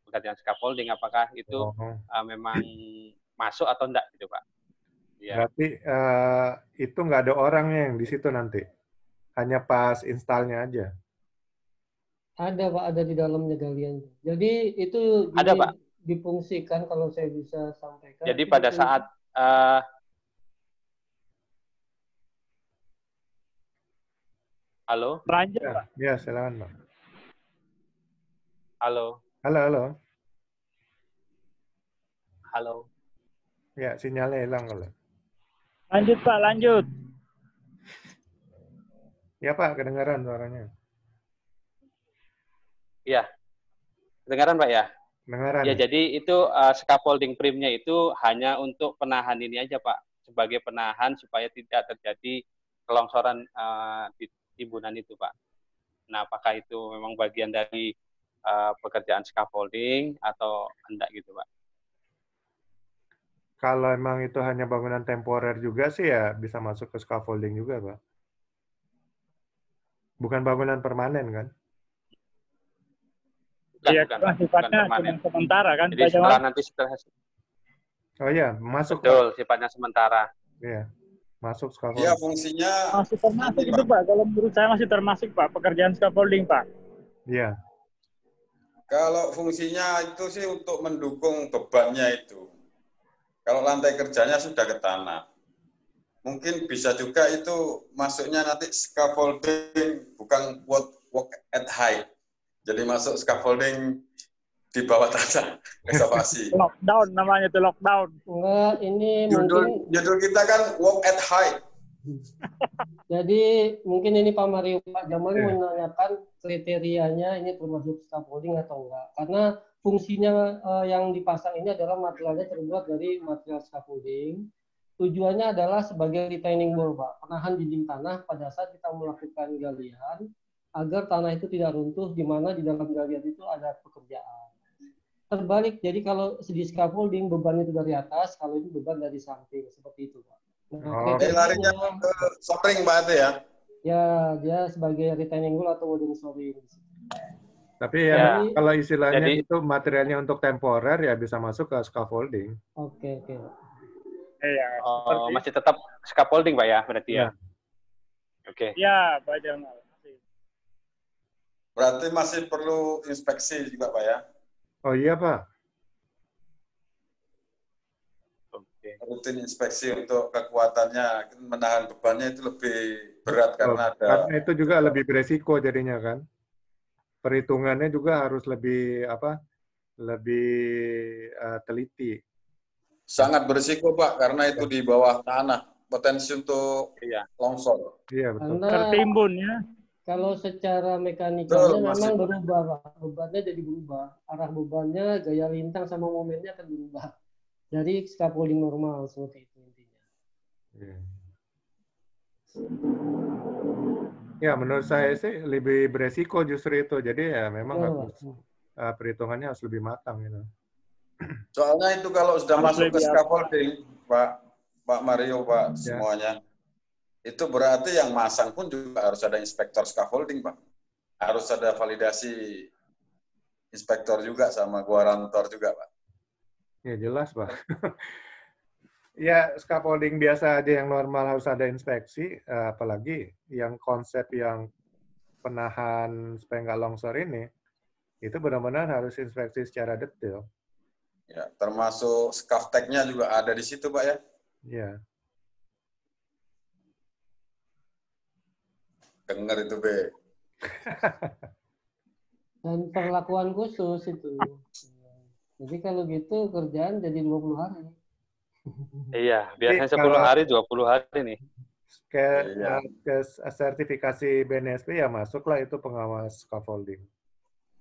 pengertian scaffolding, apakah itu memang masuk atau enggak gitu Pak? Ya. Berarti itu nggak ada orangnya yang di situ nanti, hanya pas installnya aja. Ada Pak, ada di dalamnya galian. Jadi itu ada Pak, difungsikan kalau saya bisa sampaikan. Jadi pada saat halo? Lanjut Pak. Ya, silakan Pak. Halo. Halo. Halo. Ya, sinyalnya hilang kalau. Lanjut Pak, lanjut. Ya Pak, kedengaran suaranya. Iya, kedengaran Pak ya? Kedengaran. Ya, jadi itu scaffolding frame-nya itu hanya untuk penahan ini aja Pak, sebagai penahan supaya tidak terjadi kelongsoran di timbunan itu Pak. Nah, apakah itu memang bagian dari pekerjaan scaffolding atau enggak gitu Pak? Kalau emang itu hanya bangunan temporer juga sih ya bisa masuk ke scaffolding juga, Pak. Bukan bangunan permanen kan? Iya, Bukan, kan Pak. Bukan sifatnya permanen. cuma sementara kan, Jadi Pak setelah Jamal? nanti setelah Oh iya, masuk Pak. betul sifatnya sementara. Iya, masuk Dia scaffolding. fungsinya Masih termasuk ini, itu, Pak. Pak. Kalau menurut saya masih termasuk, Pak, pekerjaan scaffolding, Pak. Iya. Kalau fungsinya itu sih untuk mendukung bebannya itu. Kalau lantai kerjanya sudah ke tanah. Mungkin bisa juga itu masuknya nanti scaffolding, bukan work at height. Jadi masuk scaffolding di bawah tanah, eksavasi. Lockdown namanya itu, lockdown. Enggak, ini mungkin Judul kita kan work at height. jadi mungkin ini Pak Mario, Pak Jamal Iya. menanyakan kriterianya ini termasuk scaffolding atau enggak. Karena fungsinya yang dipasang ini adalah materialnya terbuat dari material scaffolding. Tujuannya adalah sebagai retaining wall, Pak, penahan dinding tanah pada saat kita melakukan galian agar tanah itu tidak runtuh, di mana di dalam galian itu ada pekerjaan. Terbalik, jadi kalau di scaffolding beban itu dari atas, kalau ini beban dari samping, seperti itu, Pak. Oh. Ini larinya ke shoring, Pak, itu ya? Ya, dia sebagai retaining wall atau wooden shoring. Tapi Ya. ya kalau istilahnya Jadi- itu materialnya untuk temporer ya bisa masuk ke scaffolding. Oke. Iya, Oh, seperti masih tetap scaffolding, Pak ya, berarti ya. Oke. ya, Pak Jamal. Berarti masih perlu inspeksi juga, Pak ya? Oh iya Pak. Oke. Rutin inspeksi untuk kekuatannya, menahan bebannya itu lebih berat karena ada. Karena itu juga lebih beresiko jadinya kan. Perhitungannya juga harus lebih teliti. Sangat berisiko, Pak, karena itu di bawah tanah. Potensi untuk Iya. longsor. Iya betul. Karena Tertimbun ya. kalau secara mekanikanya Betul, memang Mas. berubah, Pak. Bebannya jadi berubah. Arah bebannya, gaya lintang sama momennya akan berubah. Dari scaffolding normal seperti itu intinya. Iya. Ya menurut saya sih lebih beresiko justru itu. Jadi ya memang harus perhitungannya harus lebih matang gitu. Soalnya itu kalau sudah Harus masuk ke lebih scaffolding, Pak Mario, Pak, Ya. semuanya, itu berarti yang masang pun juga harus ada inspektor scaffolding, Pak. Harus ada validasi inspektor juga sama guarantor juga, Pak. Ya jelas Pak. Ya scaffolding biasa aja yang normal harus ada inspeksi, apalagi yang konsep yang penahan supaya nggak longsor ini, itu benar-benar harus inspeksi secara detail. Ya, termasuk scuff tag-nya juga ada di situ, Pak ya. Ya. Dengar itu, Be. Dan perlakuan khusus itu. Jadi kalau gitu kerjaan jadi 20 hari. Iya, biasanya Jadi 10 kalau- hari, 20 hari nih. Iya. Ke sertifikasi BNSP ya masuklah itu pengawas scaffolding.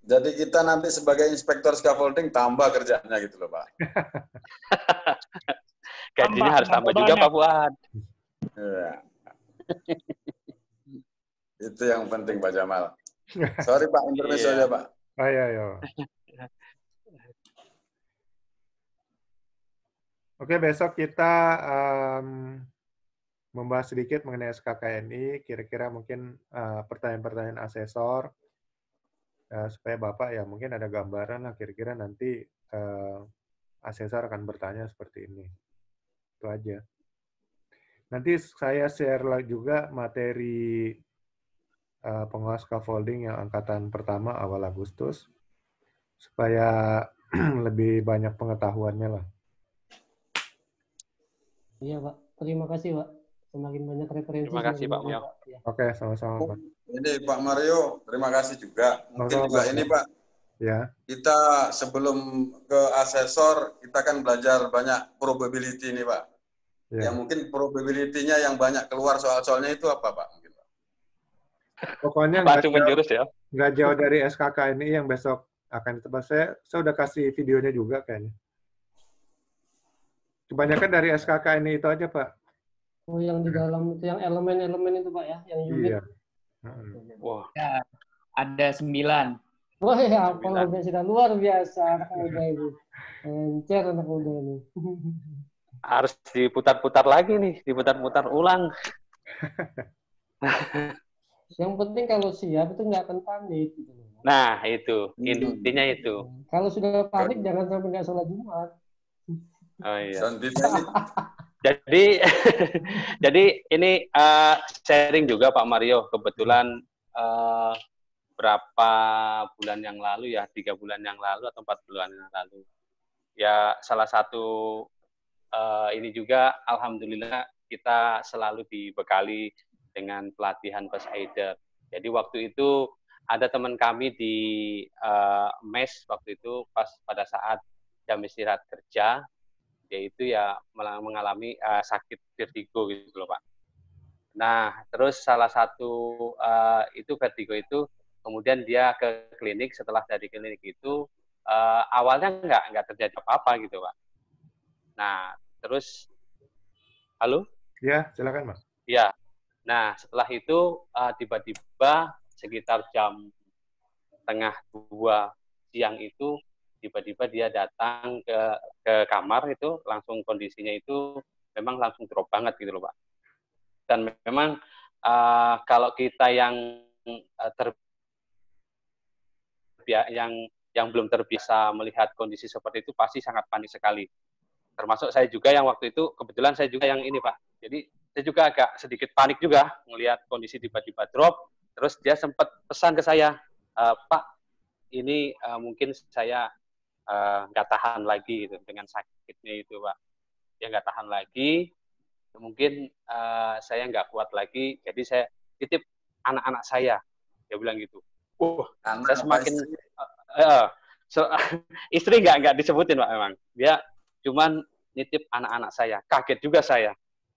Jadi kita nanti sebagai inspektor scaffolding tambah kerjaannya gitu loh, Pak. Gajinya harus tambah juga, banyak. Pak Fuad. Iya. Itu yang penting, Pak Jamal. Sorry, Pak, intermezzo Iya. aja, Pak. Ayo. Oke, besok kita membahas sedikit mengenai SKKNI, kira-kira mungkin pertanyaan-pertanyaan asesor, supaya Bapak ya mungkin ada gambaran lah kira-kira nanti asesor akan bertanya seperti ini. Itu aja. Nanti saya share lagi juga materi pengawas scaffolding yang angkatan pertama awal Agustus, supaya lebih banyak pengetahuannya lah. Iya, Pak. Terima kasih, Pak. Semakin banyak referensi. Terima kasih, semakin Pak Mio. banyak, ya. Oke, sama-sama Pak. Ini Pak Mario, terima kasih juga. Mungkin Sama-sama, juga Pak. ini, Pak, Ya, kita sebelum ke asesor, kita kan belajar banyak probability nih, Pak. ya. Yang mungkin probability-nya yang banyak keluar soal-soalnya itu apa, Pak? Mungkin, Pak. Pokoknya Langsung menjurus ya. nggak jauh dari SKKNI yang besok akan ditebas. Saya udah kasih videonya juga kayaknya. Kebanyakan dari SKKNI itu aja, Pak. Oh, yang di dalam itu yang elemen-elemen itu, Pak ya, yang unit. Iya. Wah, Ya, ada 9. Wah, ya, kalau sudah luar biasa anak muda ini. Encer anak muda ini. harus diputar-putar lagi nih, diputar-putar ulang. Yang penting kalau siap itu nggak akan panik gitu. Nah, itu intinya itu. Kalau sudah panik jangan sampai nggak sholat Jumat. Oh iya. Selanjutnya ini Jadi ini sharing juga Pak Mario. Kebetulan berapa bulan yang lalu ya, 3 bulan yang lalu atau 4 bulan yang lalu. Ya salah satu ini juga alhamdulillah kita selalu dibekali dengan pelatihan first aider. Jadi waktu itu ada teman kami di mes waktu itu pada saat jam istirahat kerja, yaitu ya mengalami sakit vertigo gitu loh Pak. Nah terus salah satu itu vertigo itu kemudian dia ke klinik, setelah dari klinik itu awalnya nggak terjadi apa-apa gitu Pak. Nah terus halo? Ya, silakan Mas. Ya. Nah, setelah itu tiba-tiba sekitar jam 1:30 siang itu tiba-tiba dia datang ke kamar itu, langsung kondisinya itu memang langsung drop banget gitu loh Pak. Dan memang kalau kita yang belum terbiasa melihat kondisi seperti itu pasti sangat panik sekali. Termasuk saya juga yang waktu itu, kebetulan saya juga yang ini Pak. Jadi saya juga agak sedikit panik juga melihat kondisi tiba-tiba drop. Terus dia sempat pesan ke saya, Pak, ini mungkin saya nggak tahan lagi gitu, dengan sakitnya itu Pak. Dia nggak tahan lagi, mungkin saya nggak kuat lagi, jadi saya titip anak-anak saya. Dia bilang gitu. Saya semakin istri nggak disebutin Pak memang. Dia cuman nitip anak-anak saya. Kaget juga saya.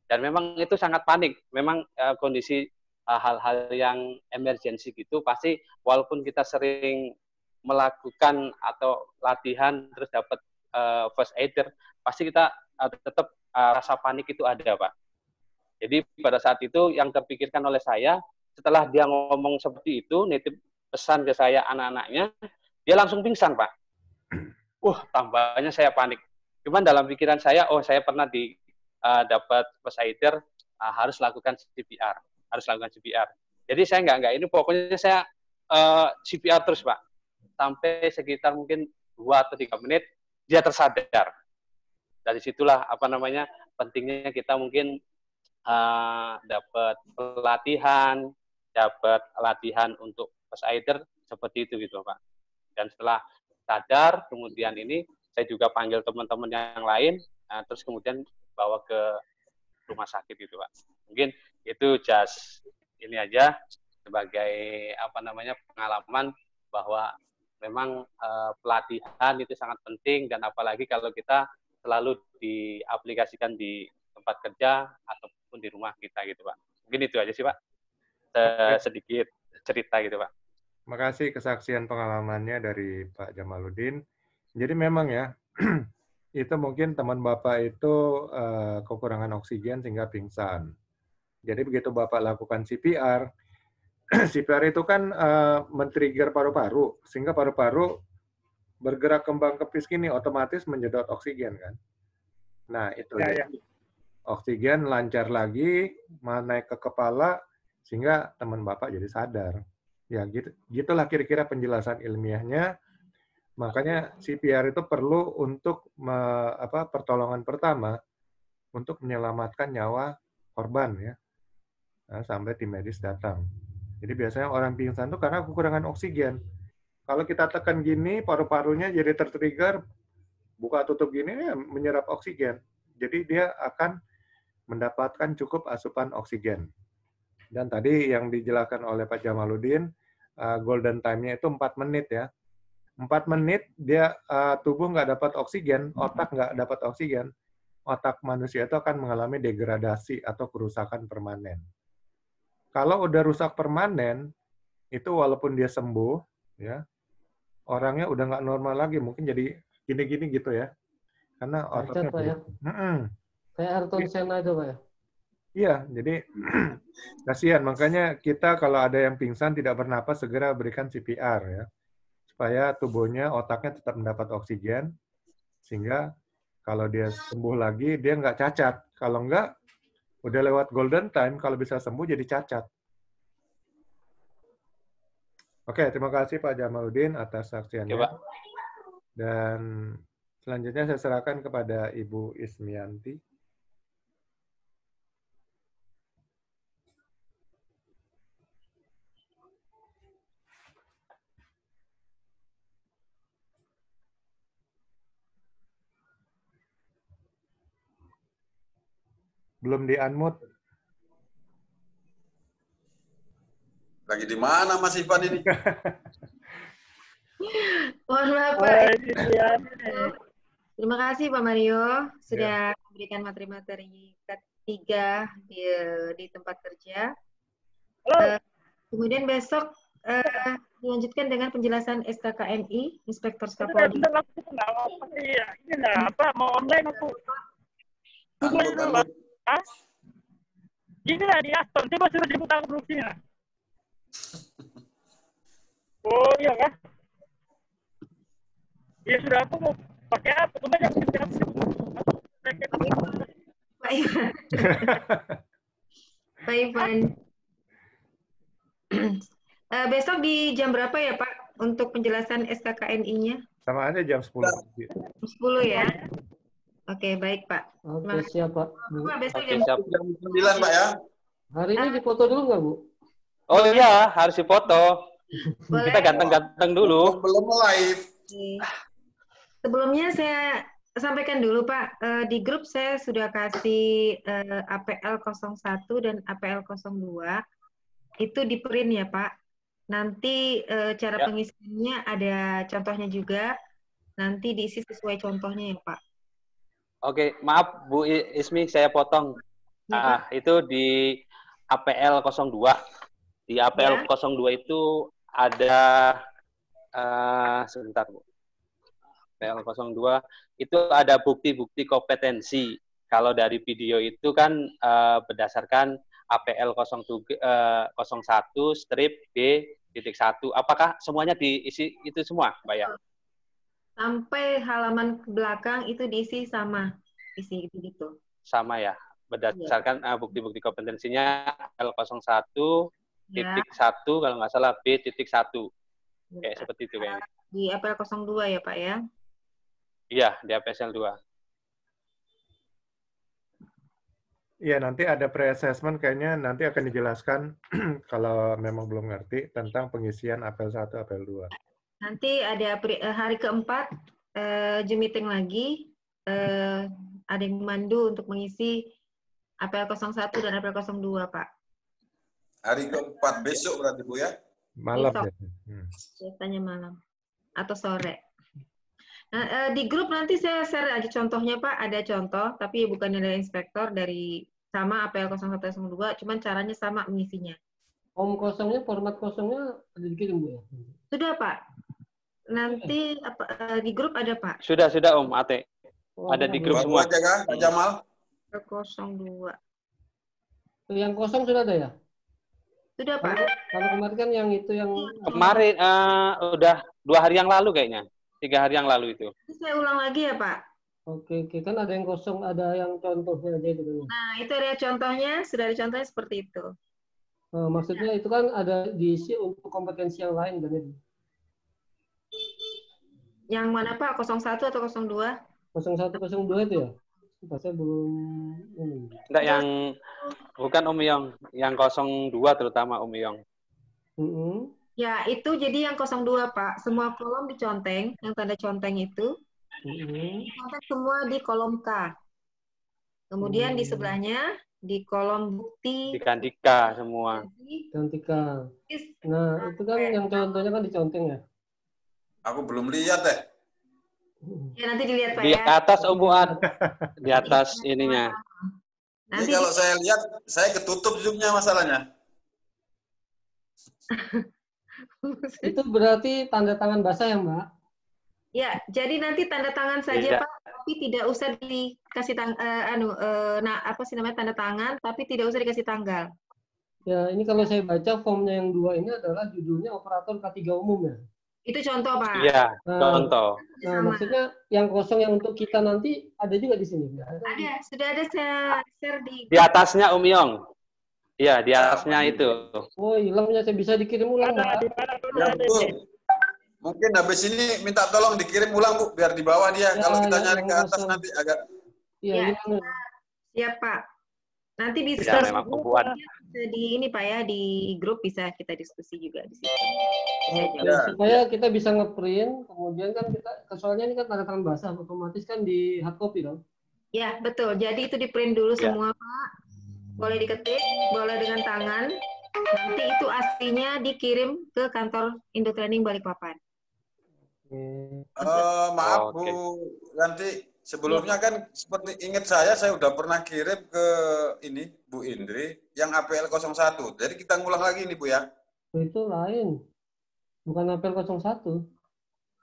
Dan memang itu sangat panik. Memang kondisi hal-hal yang emergensi gitu pasti walaupun kita sering melakukan atau latihan terus dapat first aider, pasti kita tetap rasa panik itu ada Pak. Jadi pada saat itu yang terpikirkan oleh saya, setelah dia ngomong seperti itu, nitip pesan ke saya anak-anaknya, dia langsung pingsan Pak. Tambahnya saya panik. Cuman dalam pikiran saya, saya pernah dapat first aider, harus lakukan CPR. Jadi saya nggak ini, pokoknya saya CPR terus Pak. Sampai sekitar mungkin 2 atau 3 menit, dia tersadar. Dari situlah pentingnya kita mungkin dapat pelatihan, dapat latihan untuk first aider seperti itu gitu Pak. Dan setelah sadar, kemudian ini saya juga panggil teman-teman yang lain, terus kemudian bawa ke rumah sakit gitu Pak. Mungkin itu just ini aja sebagai pengalaman bahwa memang pelatihan itu sangat penting, dan apalagi kalau kita selalu diaplikasikan di tempat kerja ataupun di rumah kita gitu Pak. Mungkin itu aja sih Pak. Sedikit cerita gitu Pak. Makasih kesaksian pengalamannya dari Pak Jamaluddin. Jadi memang ya, itu mungkin teman Bapak itu kekurangan oksigen sehingga pingsan. Jadi begitu Bapak lakukan CPR, CPR itu kan men-trigger paru-paru, sehingga paru-paru bergerak kembang kepis gini, otomatis menyedot oksigen kan. Nah itu ya. Oksigen lancar lagi, naik ke kepala, sehingga teman Bapak jadi sadar. Ya gitulah kira-kira penjelasan ilmiahnya. Makanya CPR itu perlu untuk pertolongan pertama untuk menyelamatkan nyawa korban ya, sampai tim medis datang. Jadi biasanya orang pingsan itu karena kekurangan oksigen. Kalau kita tekan gini, paru-parunya jadi tertrigger, buka tutup gini ya menyerap oksigen. Jadi dia akan mendapatkan cukup asupan oksigen. Dan tadi yang dijelaskan oleh Pak Jamaluddin, golden time-nya itu 4 menit ya. 4 menit dia tubuh nggak dapat oksigen, otak nggak dapat oksigen, otak manusia itu akan mengalami degradasi atau kerusakan permanen. Kalau udah rusak permanen, itu walaupun dia sembuh, ya orangnya udah nggak normal lagi, mungkin jadi gini-gini gitu ya, karena otaknya ya. Kayak Ayrton Senna itu Pak ya. Iya, jadi kasihan. Makanya kita kalau ada yang pingsan tidak bernapas segera berikan CPR ya, supaya tubuhnya, otaknya tetap mendapat oksigen, sehingga Kalau dia sembuh lagi, dia nggak cacat. Kalau nggak, udah lewat golden time, kalau bisa sembuh jadi cacat. Oke, terima kasih Pak Jamaluddin atas Oke, saksiannya. Pak. Dan selanjutnya saya serahkan kepada Ibu Ismianti. Belum di-unmute. Lagi di mana Mas Ivan ini? Mohon maaf, Oh, Pak. ini dia nih. Terima kasih Pak Mario sudah memberikan materi-materi ketiga di tempat kerja. Kemudian besok dilanjutkan dengan penjelasan SKKNI, Inspektor Skapolri. Bentar, langsung nggak apa iya. Ini nggak apa, mau online aku. Unmute. Ah? Ini lah di Aston, coba suruh dibuka produksinya. Oh iya kan? Ya sudah, aku mau pakai apa? Coba jangan pakai apa. Pak Ivan. Pak Ivan. Besok di jam berapa ya Pak untuk penjelasan SKKNI-nya? Sama aja jam 10. 10 ya? Oke, baik Pak. Oke, siap Pak. Bu. Pak, besok Oke, jam siap. Jam 9 Pak ya. Hari ini dipoto dulu nggak Bu? Oh iya, harus dipoto. boleh. Kita ganteng-ganteng dulu. Belum live. Oke. Sebelumnya saya sampaikan dulu Pak, di grup saya sudah kasih APL 01 dan APL 02. Itu di print ya Pak. Nanti cara Ya. pengisiannya ada contohnya juga. Nanti diisi sesuai contohnya ya Pak. Oke, maaf Bu Ismi, saya potong. Ya, Itu di APL 02. Di APL 02 itu ada sebentar Bu. APL 02 itu ada bukti-bukti kompetensi. Kalau dari video itu kan berdasarkan APL 01 strip B.1. Apakah semuanya diisi itu semua, Mbak ya? sampai halaman belakang itu diisi sama isi begitu. Sama ya. Berdasarkan bukti-bukti kompetensinya L01 Ya, titik 1 kalau nggak salah B.1. Kayak ya. seperti itu kayaknya. Di APL 02 ya Pak ya. Iya, di APSL 2. Iya, nanti ada pre-assessment kayaknya nanti akan dijelaskan kalau memang belum ngerti tentang pengisian APL 1, APL 2. Nanti ada hari keempat Zoom meeting lagi. Ada yang memandu untuk mengisi APL 01 dan APL 02 Pak. Hari keempat besok berarti Bu ya? Malam Besok. ya. Biasanya malam atau sore. Nah, di grup nanti saya share aja contohnya Pak, ada contoh tapi bukan dari inspektor, dari sama APL 01 02, cuman caranya sama mengisinya. Om kosongnya, format kosongnya ada dikirim Bu ya? Sudah Pak. Nanti di grup ada Pak. Sudah Om Ate. Ada di grup Baru semua. aja kah, Pak Jamal? 02. Yang kosong sudah ada ya? Sudah Pak. Kalau kemarin kan yang itu yang Kemarin udah 2 hari yang lalu kayaknya. 3 hari yang lalu itu. Nanti saya ulang lagi ya Pak. oke kan ada yang kosong, ada yang contohnya aja itu kan. Nah, itu ada contohnya, sudah ada contohnya seperti itu. Maksudnya itu kan ada diisi untuk kompetensi yang lain kan ya? Yang mana Pak? 01 atau 02? 0102 itu ya? Saya belum ini. Enggak, yang bukan Om Yong, yang 02 terutama Om Yong. Ya, itu jadi yang 02 Pak. Semua kolom diconteng, yang tanda conteng itu. Diconteng semua di kolom K. Kemudian di sebelahnya, di kolom bukti. Diganti K semua. Ganti K. Nah, itu kan yang contohnya kan diconteng ya? Aku belum lihat deh. Ya, nanti dilihat Pak Di ya. atas Om Buat. Di atas ininya. Ini Nanti kalau saya lihat, saya ketutup Zoom-nya masalahnya. Itu berarti tanda tangan basah ya, Mbak? Ya, jadi nanti tanda tangan saja Iya. Pak, tapi tidak usah dikasih tanda tangan, tapi tidak usah dikasih tanggal. Ya, ini kalau saya baca formnya yang 2 ini adalah judulnya operator K3 umum ya. Itu contoh, Pak. Iya, Nah, contoh. Sama. maksudnya yang kosong yang untuk kita nanti ada juga di sini. Ada, sudah ada saya share di Di atasnya Om Yong. Iya, di atasnya itu. Oh, hilangnya saya bisa dikirim ulang, Mbak. Ya, betul. Mungkin habis ini minta tolong dikirim ulang, Bu, biar di bawah dia. Ya, Kalau kita nyari yang ke atas kosong. nanti agak... Iya, Ya. hilang. Siap, Pak. Nanti bisa Ya, memang pembuat. di ini Pak ya, di grup bisa kita diskusi juga di situ. Oke, Ya, supaya kita bisa ngeprint, kemudian kan kita, soalnya ini kan tanda tangan basah, otomatis kan di hard copy dong. Ya, betul. Jadi itu di print dulu Ya. semua, Pak. Boleh diketik, boleh dengan tangan. Nanti itu aslinya dikirim ke kantor Indotraining Balikpapan. maaf, Oke. Bu Yanti. Sebelumnya kan seperti ingat saya udah pernah kirim ke ini, Bu Indri, yang APL 01. Jadi kita ngulang lagi nih, Bu ya. Itu lain. Bukan apel 01.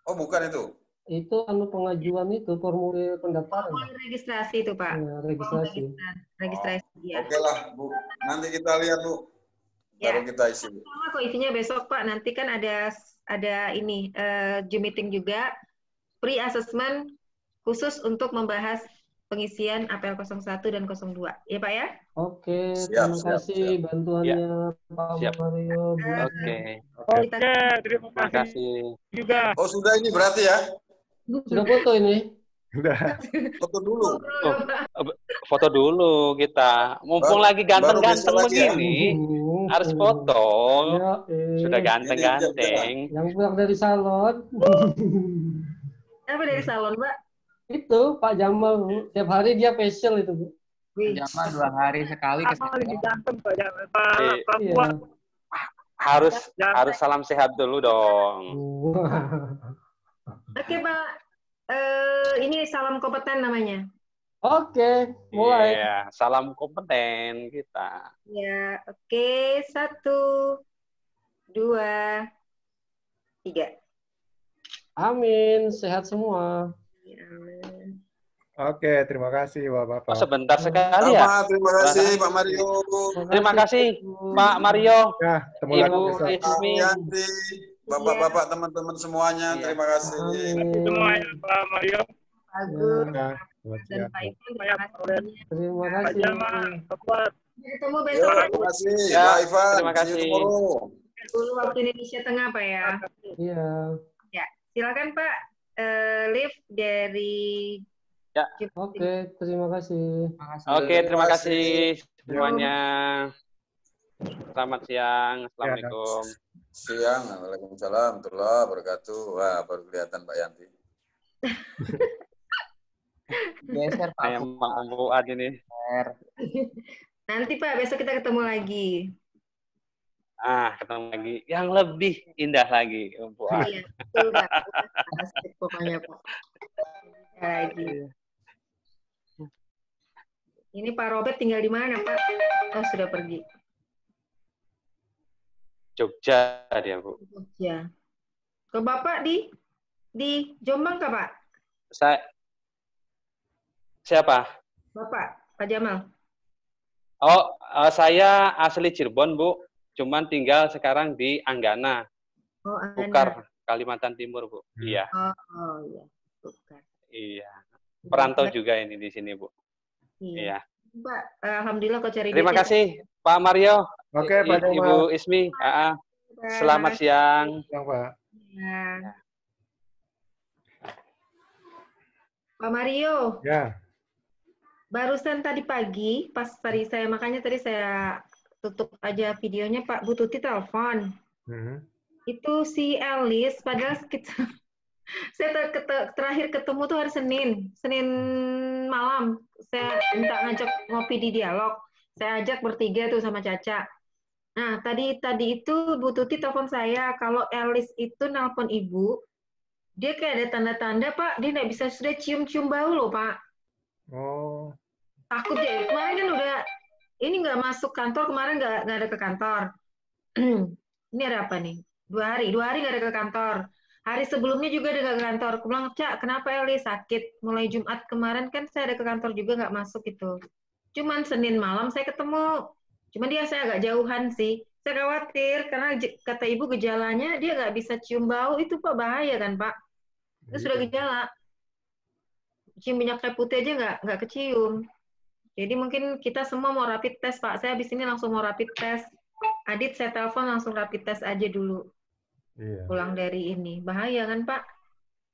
Oh, bukan itu. Itu pengajuan itu, formulir pendaftaran. Formulir registrasi itu, Pak. Ya, registrasi. Registrasi, ya. Oke lah, Bu. Nanti kita lihat, Bu. Baru kita isi. Sama kok isinya besok, Pak. Nanti kan ada ini Zoom meeting juga, pre-assessment khusus untuk membahas pengisian APL 01 dan 02. Ya, Pak ya? Oke, Siap, terima siap, kasih siap. bantuannya Pak Siap. Mario. Bu. Oke. Kita Terima Terima kasih kasih. juga. Oh, sudah ini berarti ya? Sudah foto ini? Udah. Foto dulu. Oh, foto dulu kita. Mumpung lagi ganteng-ganteng baru besok lagi ya? begini, harus foto. Ya, Sudah ganteng-ganteng. yang pulang dari salon. apa dari salon, Mbak? Itu Pak Jamal, Bu. Tiap hari dia facial itu, Bu. Jamal 2 hari sekali ke Apa lebih ganteng Pak Jamal? Pak Iya. Fuad. Harus salam sehat dulu dong. Oke, Pak. Ini salam kompeten namanya. Oke, mulai. Iya, salam kompeten kita. Ya, oke. 1, 2, 3. Amin, sehat semua. Oke, terima kasih Oh, Bapak-Bapak. sebentar sekali ya. Sama, terima kasih Pak Mario. Terima kasih Pak Mario, Ya, ketemu lagi Ibu besok. Ismi. Yanti, Bapak-bapak, teman-teman semuanya, Iya. terima kasih. Amin. Semuanya Pak Mario. Bagus. Ya, selamat Dan siang. Pak Ivan, terima kasih. Terima Pak kasih. Jamal, Pak Fuad. Ketemu Yo, besok terima kasih, Ya, Pak Ivan. terima kasih. See you tomorrow. dulu waktu Indonesia Tengah, Pak ya. Iya. Ya, silakan Pak. Live dari Oke, terima kasih. Oke, terima Terima kasih. kasih semuanya. Selamat siang. Assalamualaikum. Siang, Waalaikumsalam, warahmatullahi wabarakatuh. Wah, baru kelihatan Pak Yanti. Geser Pak Saya Mang Fuad ini. Fuad. nanti Pak, besok kita ketemu lagi. Ketemu lagi. Yang lebih indah lagi, Om Fuad. Iya, betul Pak. Asik pokoknya Pak. Lagi. Ini Pak Robert tinggal di mana Pak? Oh, sudah pergi. Jogja dia, Bu. Ya. Ke Bapak di Jombang kah, Pak? Siapa? Bapak, Pak Jamal. Oh, saya asli Cirebon, Bu. Cuman tinggal sekarang di Anggana, Oh, Anda. Bukar, Kalimantan Timur, Bu. Iya. Oh, iya. Bukar. Iya. Perantau juga ini di sini, Bu. Iya. Pak, alhamdulillah kau cari Terima duitnya. kasih, Pak Mario. Oke, Pak Jamal. Ibu Ismi. Selamat siang. Siang, Pak. Ya. Pak Mario, Ya, barusan tadi pagi, pas tadi saya, makanya tadi saya tutup aja videonya, Pak Bu Tuti telepon. mhm. Itu si Elis, padahal saya terakhir ketemu tuh hari Senin malam. Saya minta ngajak ngopi di Dialog. Saya ajak bertiga tuh sama Caca. Nah, tadi itu Bu Tuti telepon saya, kalau Elis itu nelpon Ibu, dia kayak ada tanda-tanda, Pak, dia nggak bisa sudah cium-cium bau loh, Pak. Oh, Takut ya. Kemarin kan udah, ini nggak masuk kantor, kemarin nggak ada ke kantor. Ini ada apa nih? 2 hari nggak ada ke kantor. Hari sebelumnya juga ada ke kantor. Aku bilang, Cak, kenapa Elis sakit? Mulai Jumat kemarin kan saya ada ke kantor juga nggak masuk itu. Cuman Senin malam saya ketemu. Cuman dia saya agak jauhan sih. Saya khawatir karena kata ibu gejalanya dia nggak bisa cium bau, itu Pak bahaya kan Pak? Itu sudah Iya. gejala. Cium minyak kayu putih aja nggak kecium. Jadi mungkin kita semua mau rapid test Pak. Saya habis ini langsung mau rapid test. Adit saya telepon langsung rapid test aja dulu. Iya. Pulang dari ini. Bahaya kan Pak?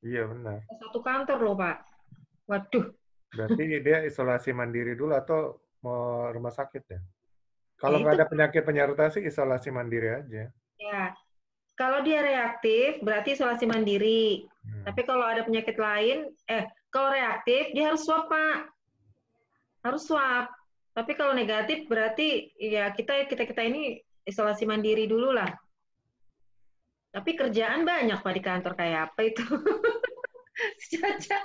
Iya benar. Satu kantor loh Pak. Waduh. Berarti dia isolasi mandiri dulu atau mau rumah sakit ya? Kalau Ya nggak itu, ada penyakit penyerta sih isolasi mandiri aja. ya. Kalau dia reaktif berarti isolasi mandiri. Tapi kalau ada penyakit lain, kalau reaktif dia harus swab Pak. Harus swab. Tapi kalau negatif berarti ya kita ini isolasi mandiri dulu lah. Tapi kerjaan banyak Pak di kantor, kayak apa itu? Caca.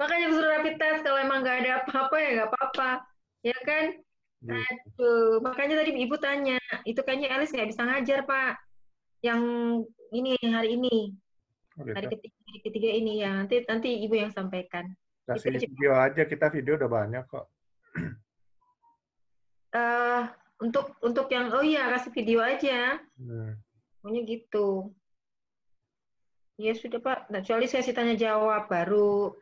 Makanya suruh rapid test, kalau emang nggak ada apa-apa ya nggak apa-apa. Ya kan? Aduh, makanya tadi Ibu tanya, itu kayaknya Elis nggak bisa ngajar Pak. Yang ini hari ini. Oh, gitu. Hari ketiga ini ya. Nanti Ibu yang sampaikan. Kasih video aja, kita video udah banyak kok. Untuk yang kasih video aja. Pokoknya gitu. Ya sudah Pak, kecuali sesi tanya jawab baru,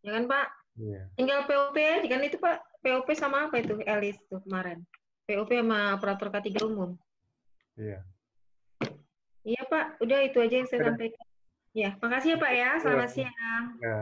ya kan Pak? Iya. Tinggal POP aja kan itu Pak. POP sama apa itu Elis tuh kemarin? POP sama operator K3 umum. Iya. Iya Pak, udah itu aja yang saya sampaikan. Ya, makasih ya Pak ya. Selamat siang. Ya.